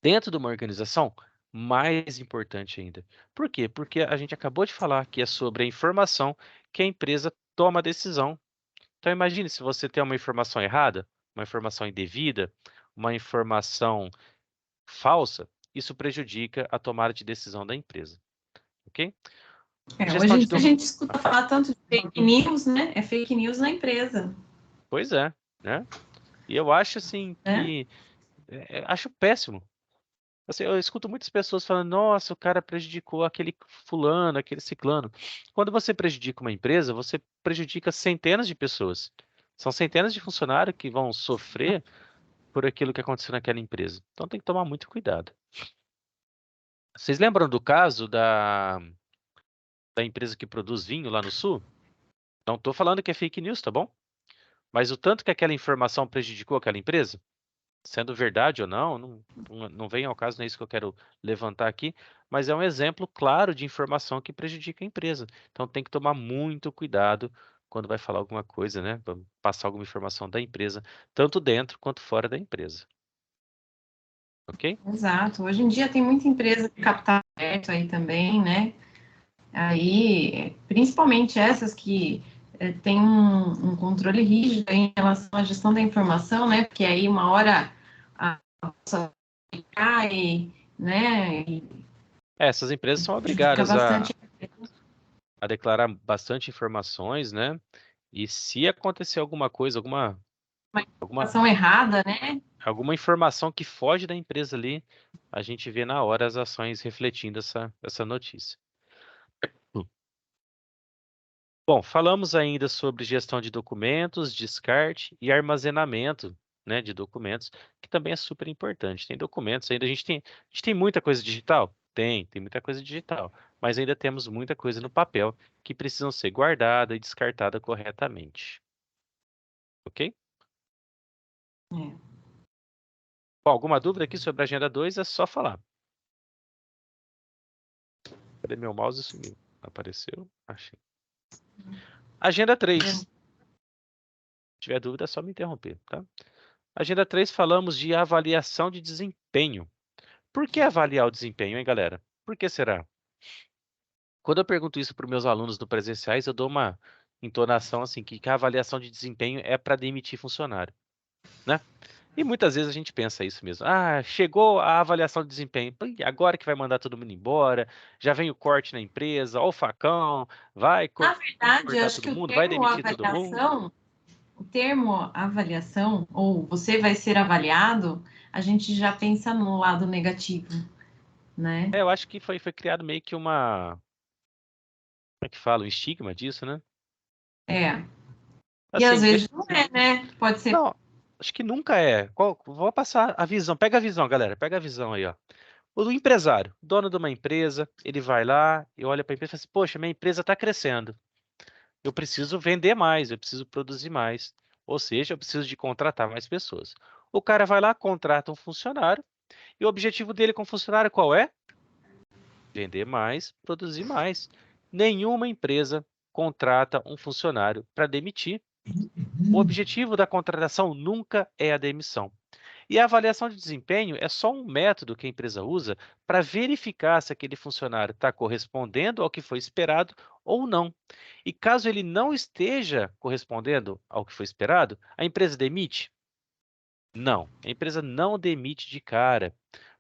Dentro de uma organização, mais importante ainda. Por quê? Porque a gente acabou de falar que é sobre a informação que a empresa toma a decisão. Então imagine se você tem uma informação errada, uma informação indevida, uma informação falsa, isso prejudica a tomada de decisão da empresa, ok? Hoje Gestão em de dia a gente escuta falar tanto de fake news, né? É fake news na empresa. Pois é, né? E eu acho assim né? que acho péssimo. Assim, eu escuto muitas pessoas falando, nossa, o cara prejudicou aquele fulano, aquele ciclano. Quando você prejudica uma empresa, você prejudica centenas de pessoas. São centenas de funcionários que vão sofrer por aquilo que aconteceu naquela empresa. Então tem que tomar muito cuidado. Vocês lembram do caso da empresa que produz vinho lá no sul? Não estou falando que é fake news, tá bom? Mas o tanto que aquela informação prejudicou aquela empresa, sendo verdade ou não vem ao caso, não é isso que eu quero levantar aqui, mas é um exemplo claro de informação que prejudica a empresa. Então tem que tomar muito cuidado quando vai falar alguma coisa, né? Passar alguma informação da empresa, tanto dentro quanto fora da empresa. Ok? Exato. Hoje em dia tem muita empresa de capital aberto aí também, né? Aí, principalmente essas que têm um controle rígido em relação à gestão da informação, né? Porque aí uma hora a bolsa cai, né? E Essas empresas são prejudica obrigadas bastante a declarar bastante informações, né? E se acontecer alguma coisa, a informação errada, né? alguma informação que foge da empresa ali, a gente vê na hora as ações refletindo essa notícia. Bom, falamos ainda sobre gestão de documentos, descarte e armazenamento, né, de documentos, que também é super importante. Tem documentos ainda, a gente tem muita coisa digital? Tem muita coisa digital, mas ainda temos muita coisa no papel que precisam ser guardada e descartada corretamente. Ok? É. Bom, alguma dúvida aqui sobre a agenda 2 é só falar. Cadê meu mouse? Sumiu. Apareceu? Achei. Agenda 3. Se tiver dúvida, é só me interromper, tá? Agenda 3, falamos de avaliação de desempenho. Por que avaliar o desempenho, hein, galera? Por que será? Quando eu pergunto isso para os meus alunos do presenciais, eu dou uma entonação assim, que a avaliação de desempenho é para demitir funcionário, né? E muitas vezes a gente pensa isso mesmo. Ah, chegou a avaliação de desempenho. Pô, agora que vai mandar todo mundo embora, já vem o corte na empresa, ó o facão, vai Na verdade, eu cortar acho todo que mundo, vai demitir todo mundo. o termo avaliação, ou você vai ser avaliado, a gente já pensa no lado negativo, né? Eu acho que foi criado meio que uma, como é que fala, um estigma disso, né? É. E às Assim, vezes não é, né? Pode ser. não, acho que nunca é. Vou passar a visão. Pega a visão, galera. Pega a visão aí, ó. O do empresário, dono de uma empresa, ele vai lá e olha para a empresa e fala assim, poxa, minha empresa está crescendo. Eu preciso vender mais, eu preciso produzir mais. Ou seja, eu preciso de contratar mais pessoas. O cara vai lá, contrata um funcionário. E o objetivo dele com o funcionário qual é? Vender mais, produzir mais. Nenhuma empresa contrata um funcionário para demitir. O objetivo da contratação nunca é a demissão. E a avaliação de desempenho é só um método que a empresa usa para verificar se aquele funcionário está correspondendo ao que foi esperado ou não. E caso ele não esteja correspondendo ao que foi esperado, a empresa demite? Não, a empresa não demite de cara.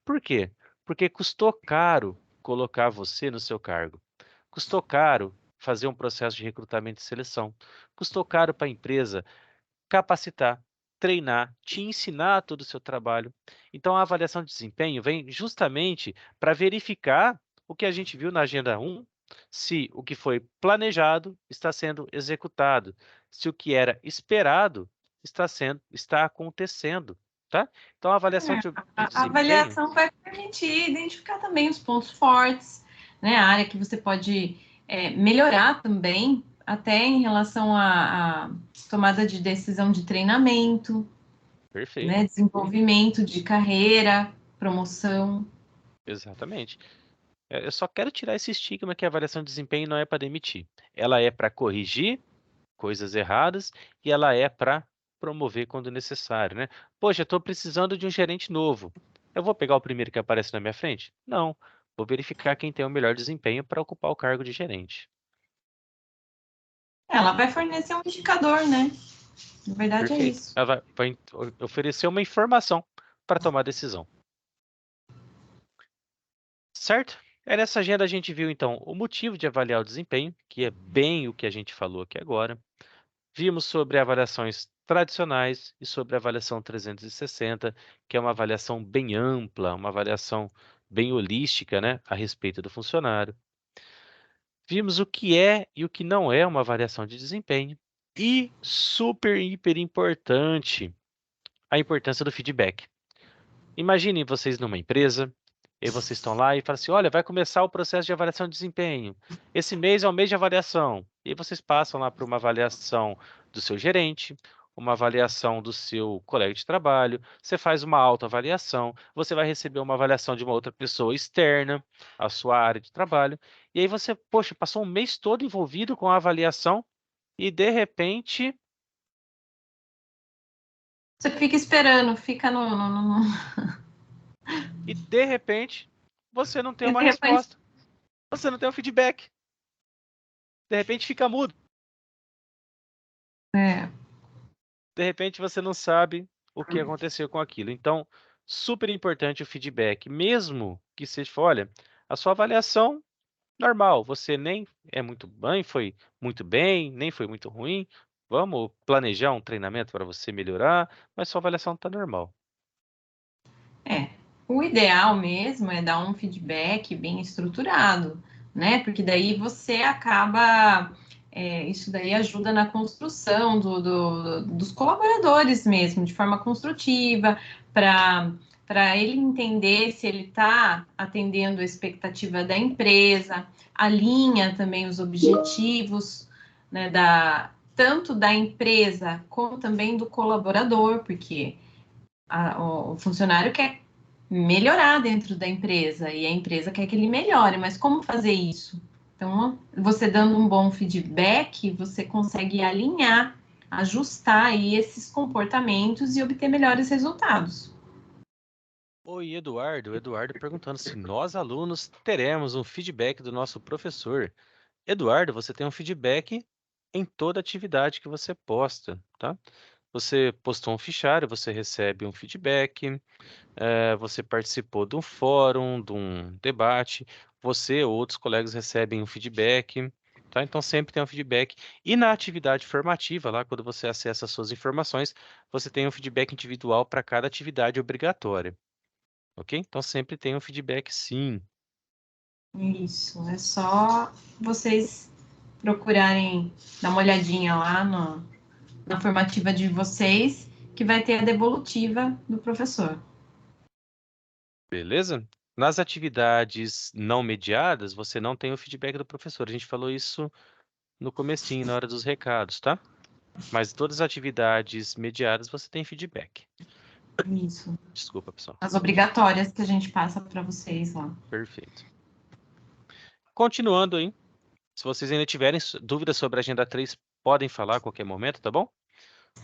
Por quê? Porque custou caro colocar você no seu cargo. Custou caro fazer um processo de recrutamento e seleção. Custou caro para a empresa capacitar, treinar, te ensinar todo o seu trabalho. Então, a avaliação de desempenho vem justamente para verificar o que a gente viu na Agenda 1, se o que foi planejado está sendo executado, se o que era esperado está acontecendo, tá? Então, a avaliação de A desempenho, avaliação vai permitir identificar também os pontos fortes, né? A área que você pode melhorar também, até em relação à tomada de decisão de treinamento, perfeito, né? Desenvolvimento de carreira, promoção. exatamente. Eu só quero tirar esse estigma que a avaliação de desempenho não é para demitir. Ela é para corrigir coisas erradas e ela é para promover quando necessário, né? Poxa, estou precisando de um gerente novo. Eu vou pegar o primeiro que aparece na minha frente? Não. Vou verificar quem tem o melhor desempenho para ocupar o cargo de gerente. Ela vai fornecer um indicador, né? Na verdade é Perfeito. isso. Ela vai oferecer uma informação para tomar decisão. Certo? Nessa agenda a gente viu, então, o motivo de avaliar o desempenho, que é bem o que a gente falou aqui agora. Vimos sobre avaliações tradicionais e sobre a avaliação 360, que é uma avaliação bem ampla, uma avaliação bem holística, né, a respeito do funcionário. Vimos o que é e o que não é uma avaliação de desempenho. E, super, hiper importante, a importância do feedback. Imaginem vocês numa empresa, e vocês estão lá e falam assim, olha, vai começar o processo de avaliação de desempenho. Esse mês é o mês de avaliação. E aí vocês passam lá para uma avaliação do seu gerente, uma avaliação do seu colega de trabalho, você faz uma autoavaliação, você vai receber uma avaliação de uma outra pessoa externa à sua área de trabalho, e aí você, poxa, passou um mês todo envolvido com a avaliação e de repente, Você fica esperando, fica você não tem E uma de repente, resposta, você não tem um feedback, de repente fica mudo. é, De repente você não sabe o que aconteceu com aquilo. Então, super importante o feedback, mesmo que seja, olha, a sua avaliação normal, você nem é muito bem, foi muito bem, nem foi muito ruim. Vamos planejar um treinamento para você melhorar, mas sua avaliação está normal. o ideal mesmo é dar um feedback bem estruturado, né? Porque daí você acaba, isso daí ajuda na construção dos colaboradores mesmo, de forma construtiva, para ele entender se ele está atendendo a expectativa da empresa, alinha também os objetivos, né, tanto da empresa como também do colaborador, porque o funcionário quer melhorar dentro da empresa e a empresa quer que ele melhore, mas como fazer isso? Então, você dando um bom feedback, você consegue alinhar, ajustar aí esses comportamentos e obter melhores resultados. Oi, Eduardo perguntando se nós, alunos, teremos um feedback do nosso professor. Eduardo, você tem um feedback em toda atividade que você posta, tá? Você postou um fichário, você recebe um feedback, você participou de um fórum, de um debate, você ou outros colegas recebem um feedback, tá? Então sempre tem um feedback. E na atividade formativa, lá quando você acessa as suas informações, você tem um feedback individual para cada atividade obrigatória, ok? Então sempre tem um feedback, sim. Isso, é só vocês procurarem dar uma olhadinha lá na formativa de vocês, que vai ter a devolutiva do professor. Beleza? Nas atividades não mediadas, você não tem o feedback do professor. A gente falou isso no comecinho, na hora dos recados, tá? Mas todas as atividades mediadas você tem feedback. Isso. Desculpa, pessoal. As obrigatórias que a gente passa para vocês lá. Perfeito. Continuando aí, se vocês ainda tiverem dúvidas sobre a Agenda 3, podem falar a qualquer momento, tá bom?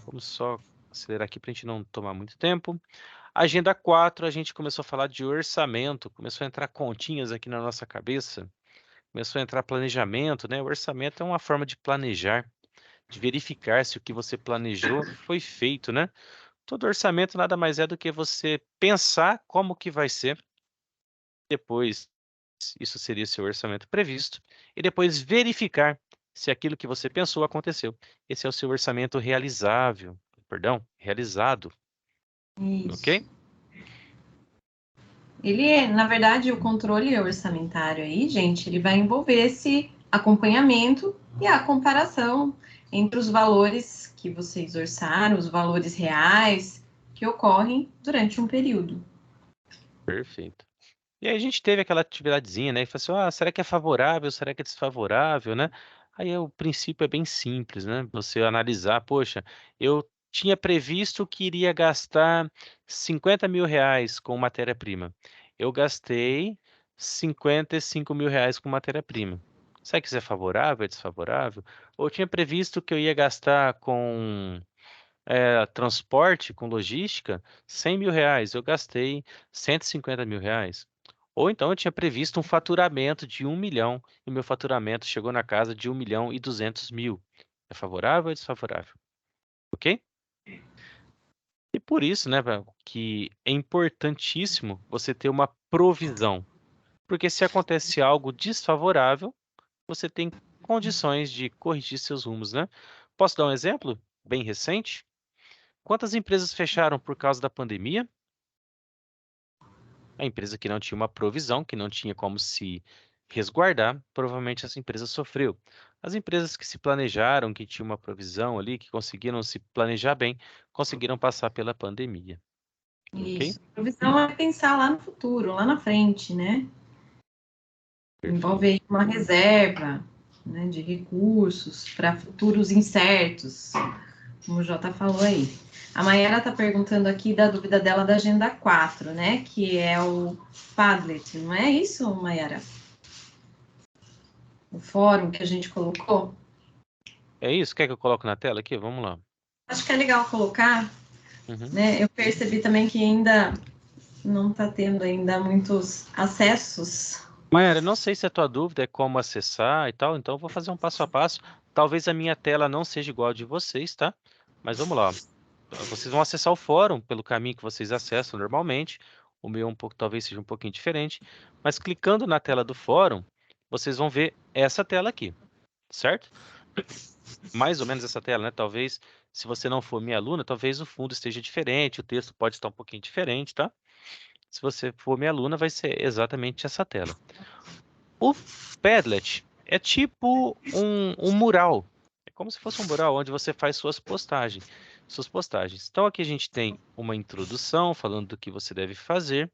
Vamos só acelerar aqui para a gente não tomar muito tempo. Agenda 4, a gente começou a falar de orçamento, começou a entrar continhas aqui na nossa cabeça, começou a entrar planejamento, né? O orçamento é uma forma de planejar, de verificar se o que você planejou foi feito, né? Todo orçamento nada mais é do que você pensar como que vai ser, depois isso seria seu orçamento previsto, e depois verificar se aquilo que você pensou aconteceu. Esse é o seu orçamento realizado, Isso. ok? Na verdade, o controle orçamentário aí, gente, ele vai envolver esse acompanhamento e a comparação entre os valores que vocês orçaram, os valores reais que ocorrem durante um período. Perfeito. E aí a gente teve aquela atividadezinha, né? E falou assim, será que é favorável, será que é desfavorável, né? Aí o princípio é bem simples, né? Você analisar, poxa, eu tinha previsto que iria gastar 50 mil reais com matéria-prima. Eu gastei 55 mil reais com matéria-prima. Será que isso é favorável, é desfavorável? Ou eu tinha previsto que eu ia gastar com transporte, com logística, 100 mil reais. Eu gastei 150 mil reais. Ou então eu tinha previsto um faturamento de 1 milhão e meu faturamento chegou na casa de 1 milhão e 200 mil. É favorável ou desfavorável? Ok? E por isso, né, que é importantíssimo você ter uma provisão. Porque se acontece algo desfavorável, você tem condições de corrigir seus rumos, né? Posso dar um exemplo bem recente? Quantas empresas fecharam por causa da pandemia? A empresa que não tinha uma provisão, que não tinha como se resguardar, provavelmente essa empresa sofreu. As empresas que se planejaram, que tinham uma provisão ali, que conseguiram se planejar bem, conseguiram passar pela pandemia. Ok? Isso. A provisão é pensar lá no futuro, lá na frente, né? Envolve aí uma reserva, né, de recursos para futuros incertos, como o Jota falou aí. A Mayara está perguntando aqui da dúvida dela da Agenda 4, né? Que é o Padlet, não é isso, Mayara? O fórum que a gente colocou. É isso? Quer que eu coloque na tela aqui? Vamos lá. Acho que é legal colocar, Uhum. né? Eu percebi também que ainda não está tendo ainda muitos acessos. Mayara, não sei se a tua dúvida é como acessar e tal, então eu vou fazer um passo a passo. Talvez a minha tela não seja igual a de vocês, tá? Mas vamos lá. Vocês vão acessar o fórum pelo caminho que vocês acessam normalmente. O meu talvez seja um pouquinho diferente. Mas clicando na tela do fórum, vocês vão ver essa tela aqui, certo? Mais ou menos essa tela, né? Talvez, se você não for minha aluna, talvez o fundo esteja diferente, o texto pode estar um pouquinho diferente, tá? Se você for minha aluna, vai ser exatamente essa tela. O Padlet é tipo um mural. É como se fosse um mural onde você faz suas postagens. Então aqui a gente tem uma introdução falando do que você deve fazer.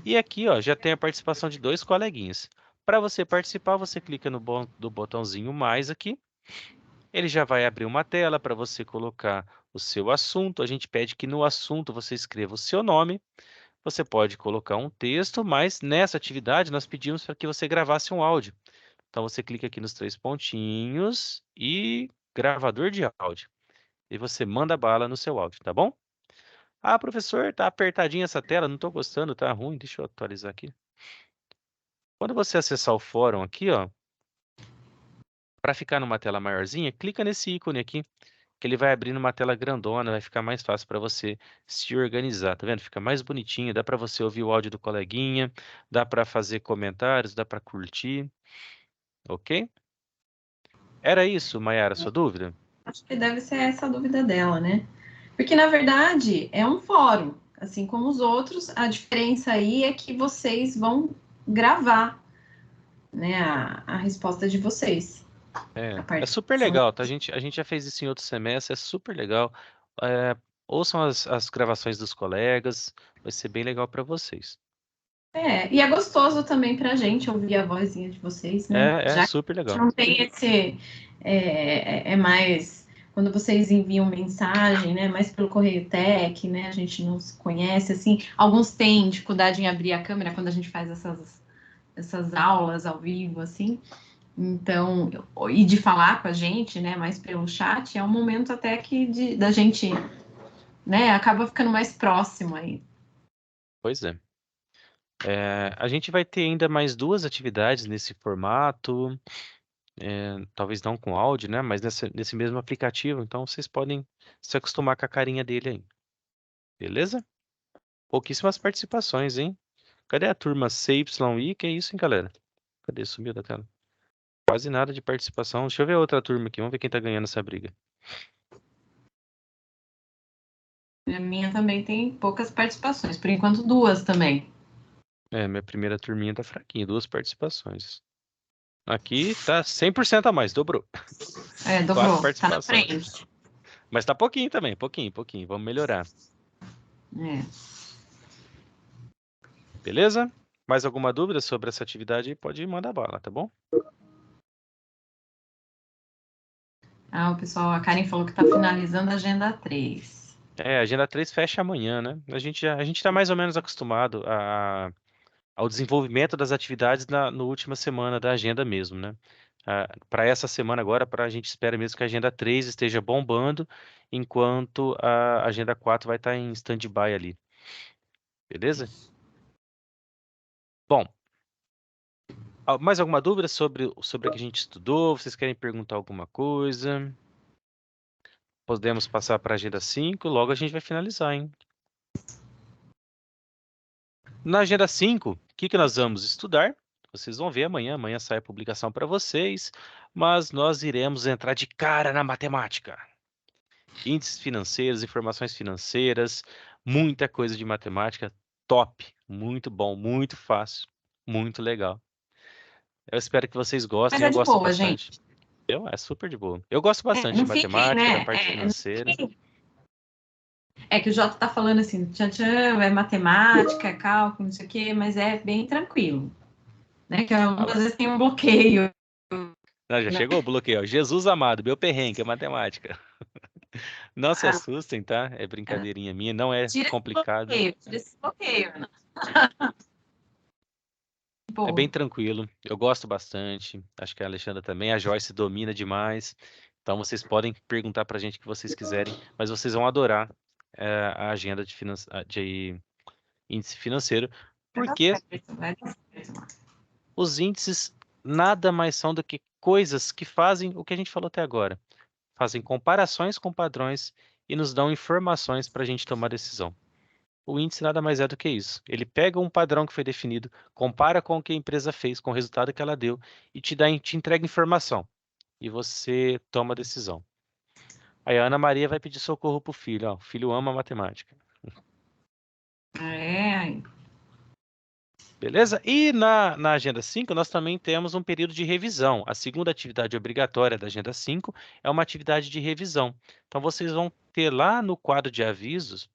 E aqui, ó, já tem a participação de 2 coleguinhas. Para você participar, você clica no botãozinho mais aqui. Ele já vai abrir uma tela para você colocar o seu assunto. A gente pede que no assunto você escreva o seu nome. Você pode colocar um texto, mas nessa atividade nós pedimos para que você gravasse um áudio. Então você clica aqui nos 3 pontinhos e gravador de áudio. E você manda bala no seu áudio, tá bom? Ah, professor, tá apertadinha essa tela, não tô gostando, tá ruim. Deixa eu atualizar aqui. Quando você acessar o fórum aqui, ó, para ficar numa tela maiorzinha, clica nesse ícone aqui, que ele vai abrir numa tela grandona, vai ficar mais fácil para você se organizar, tá vendo? Fica mais bonitinho, dá para você ouvir o áudio do coleguinha, dá para fazer comentários, dá para curtir, ok? Era isso, Mayara, sua dúvida? Acho que deve ser essa a dúvida dela, né? Porque, na verdade, é um fórum, assim como os outros. A diferença aí é que vocês vão gravar, né, a resposta de vocês. É super legal, tá? A gente já fez isso em outro semestre, é super legal. É, ouçam as gravações dos colegas, vai ser bem legal para vocês. E é gostoso também para a gente ouvir a vozinha de vocês, né? É Já que super a gente legal. não tem esse. Mais. Quando vocês enviam mensagem, né? Mais pelo Correio Tech, né? A gente não se conhece, assim. Alguns têm dificuldade em abrir a câmera quando a gente faz essas aulas ao vivo, assim. Então, e de falar com a gente, né? Mais pelo chat, é um momento até que da gente, né? Acaba ficando mais próximo aí. Pois é. A gente vai ter ainda mais 2 atividades nesse formato, talvez não com áudio, né, mas nesse mesmo aplicativo, então vocês podem se acostumar com a carinha dele aí, beleza? Pouquíssimas participações, hein? Cadê a turma CYI? Que é isso, hein, galera? Cadê? Sumiu da tela. Quase nada de participação. Deixa eu ver a outra turma aqui, vamos ver quem tá ganhando essa briga. A minha também tem poucas participações, por enquanto 2 também. Minha primeira turminha tá fraquinha, 2 participações. Aqui tá 100% a mais, dobrou. 4 Dobrou, tá na participações. frente. Mas tá pouquinho também, pouquinho. Vamos melhorar. Beleza? Mais alguma dúvida sobre essa atividade? Pode mandar bala, tá bom? O pessoal, a Karen falou que tá finalizando a agenda 3. A agenda 3 fecha amanhã, né? A gente tá mais ou menos acostumado ao desenvolvimento das atividades na última semana da agenda mesmo, né? Para essa semana agora, a gente espera mesmo que a agenda 3 esteja bombando, enquanto a agenda 4 vai estar em stand-by ali. Beleza? Bom, mais alguma dúvida sobre o que a gente estudou? Vocês querem perguntar alguma coisa? Podemos passar para a agenda 5, logo a gente vai finalizar, hein? Na agenda 5, o que nós vamos estudar? Vocês vão ver amanhã sai a publicação para vocês, mas nós iremos entrar de cara na matemática. Índices financeiros, informações financeiras, muita coisa de matemática, top, muito bom, muito fácil, muito legal. Eu espero que vocês gostem, Mas eu de gosto boa, bastante. gente. É super de boa. Eu gosto bastante de Não fiquem, matemática, da né? parte financeira. Que o Jota tá falando assim, tchan, é matemática, é cálculo, não sei o quê, mas é bem tranquilo. Né? Que às vezes tem um bloqueio. Não, já chegou o bloqueio. Jesus amado, meu perrengue, é matemática. Não se assustem, tá? É brincadeirinha minha, não é complicado. Tira esse bloqueio. É bem tranquilo, eu gosto bastante. Acho que a Alexandra também, a Joyce domina demais. Então vocês podem perguntar pra gente o que vocês quiserem, mas vocês vão adorar a agenda de índice financeiro, porque os índices nada mais são do que coisas que fazem o que a gente falou até agora. Fazem comparações com padrões e nos dão informações para a gente tomar decisão. O índice nada mais é do que isso. Ele pega um padrão que foi definido, compara com o que a empresa fez, com o resultado que ela deu e te entrega informação. E você toma a decisão. Aí a Ana Maria vai pedir socorro pro filho. O filho ama matemática. Beleza? E na agenda 5, nós também temos um período de revisão. A segunda atividade obrigatória da agenda 5 é uma atividade de revisão. Então, vocês vão ter lá no quadro de avisos,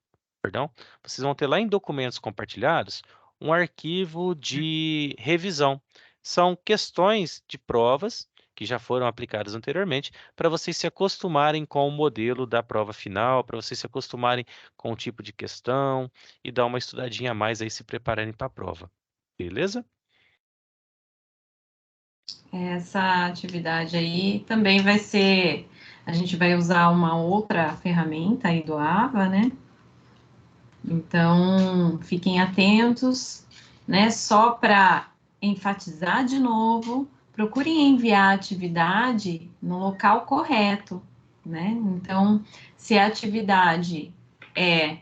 vocês vão ter lá em documentos compartilhados um arquivo de revisão. São questões de provas que já foram aplicadas anteriormente, para vocês se acostumarem com o modelo da prova final, para vocês se acostumarem com o tipo de questão e dar uma estudadinha a mais aí, se prepararem para a prova. Beleza? Essa atividade aí também vai ser, a gente vai usar uma outra ferramenta aí do AVA, né? Então, fiquem atentos, né? Só para enfatizar de novo, procurem enviar a atividade no local correto, né? Então, se a atividade é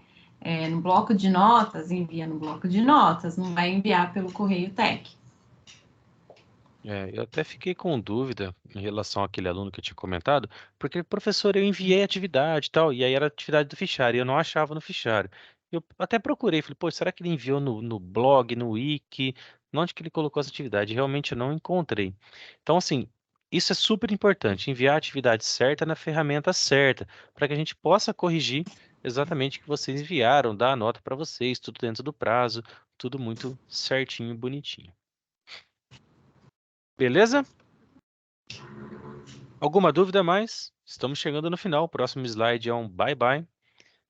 no bloco de notas, envia no bloco de notas, não vai enviar pelo correio TEC. Eu até fiquei com dúvida em relação àquele aluno que eu tinha comentado, porque, professor, eu enviei a atividade e tal, e aí era a atividade do fichário, e eu não achava no fichário. Eu até procurei, falei, pô, será que ele enviou no blog, no wiki? Onde que ele colocou essa atividade? Realmente eu não encontrei. Então, assim, isso é super importante, enviar a atividade certa na ferramenta certa, para que a gente possa corrigir exatamente o que vocês enviaram, dar a nota para vocês, tudo dentro do prazo, tudo muito certinho e bonitinho. Beleza? Alguma dúvida mais? Estamos chegando no final. O próximo slide é um bye-bye.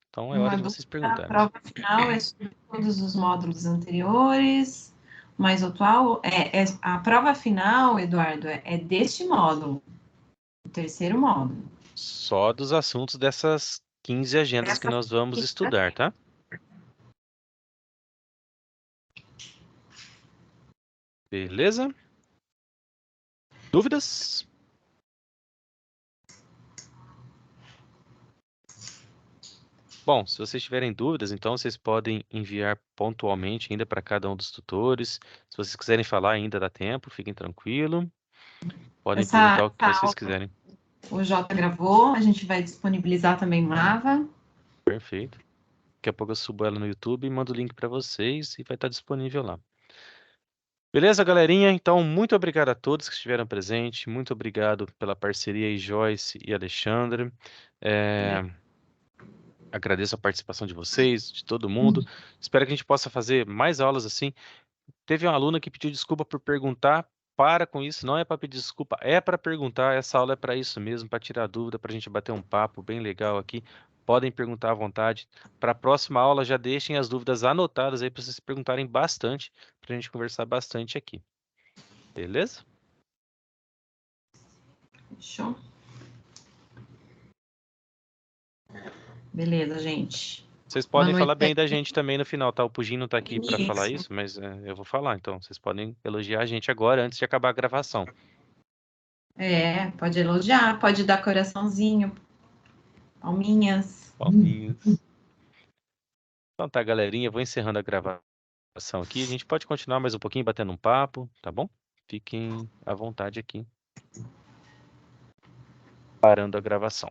Então é hora de vocês perguntarem. A prova final é sobre todos os módulos anteriores, mas o atual a prova final, Eduardo, é deste módulo, o terceiro módulo. Só dos assuntos dessas 15 agendas que nós vamos estudar, tá? Beleza? Dúvidas? Bom, se vocês tiverem dúvidas, então vocês podem enviar pontualmente ainda para cada um dos tutores. Se vocês quiserem falar ainda dá tempo, fiquem tranquilos. Podem perguntar o que vocês aula quiserem. o Jota gravou, a gente vai disponibilizar também no AVA. Perfeito. Daqui a pouco eu subo ela no YouTube e mando o link para vocês e vai estar disponível lá. Beleza, galerinha? Então, muito obrigado a todos que estiveram presentes. Muito obrigado pela parceria aí, Joyce e Alexandre. Agradeço a participação de vocês, de todo mundo. Espero que a gente possa fazer mais aulas assim. Teve uma aluna que pediu desculpa por perguntar. Para com isso, não é para pedir desculpa, é para perguntar. Essa aula é para isso mesmo, para tirar dúvida, para a gente bater um papo bem legal aqui. Podem perguntar à vontade. Para a próxima aula, já deixem as dúvidas anotadas aí para vocês perguntarem bastante, para a gente conversar bastante aqui. Beleza? Fechou? Beleza, gente. Vocês podem Boa falar noite. bem da gente também no final, tá? O Pugin não tá aqui para falar Isso. isso, mas eu vou falar, então. Vocês podem elogiar a gente agora, antes de acabar a gravação. Pode elogiar, pode dar coraçãozinho, palminhas. Palminhas. Então tá, galerinha, vou encerrando a gravação aqui. A gente pode continuar mais um pouquinho batendo um papo, tá bom? Fiquem à vontade aqui. Parando a gravação.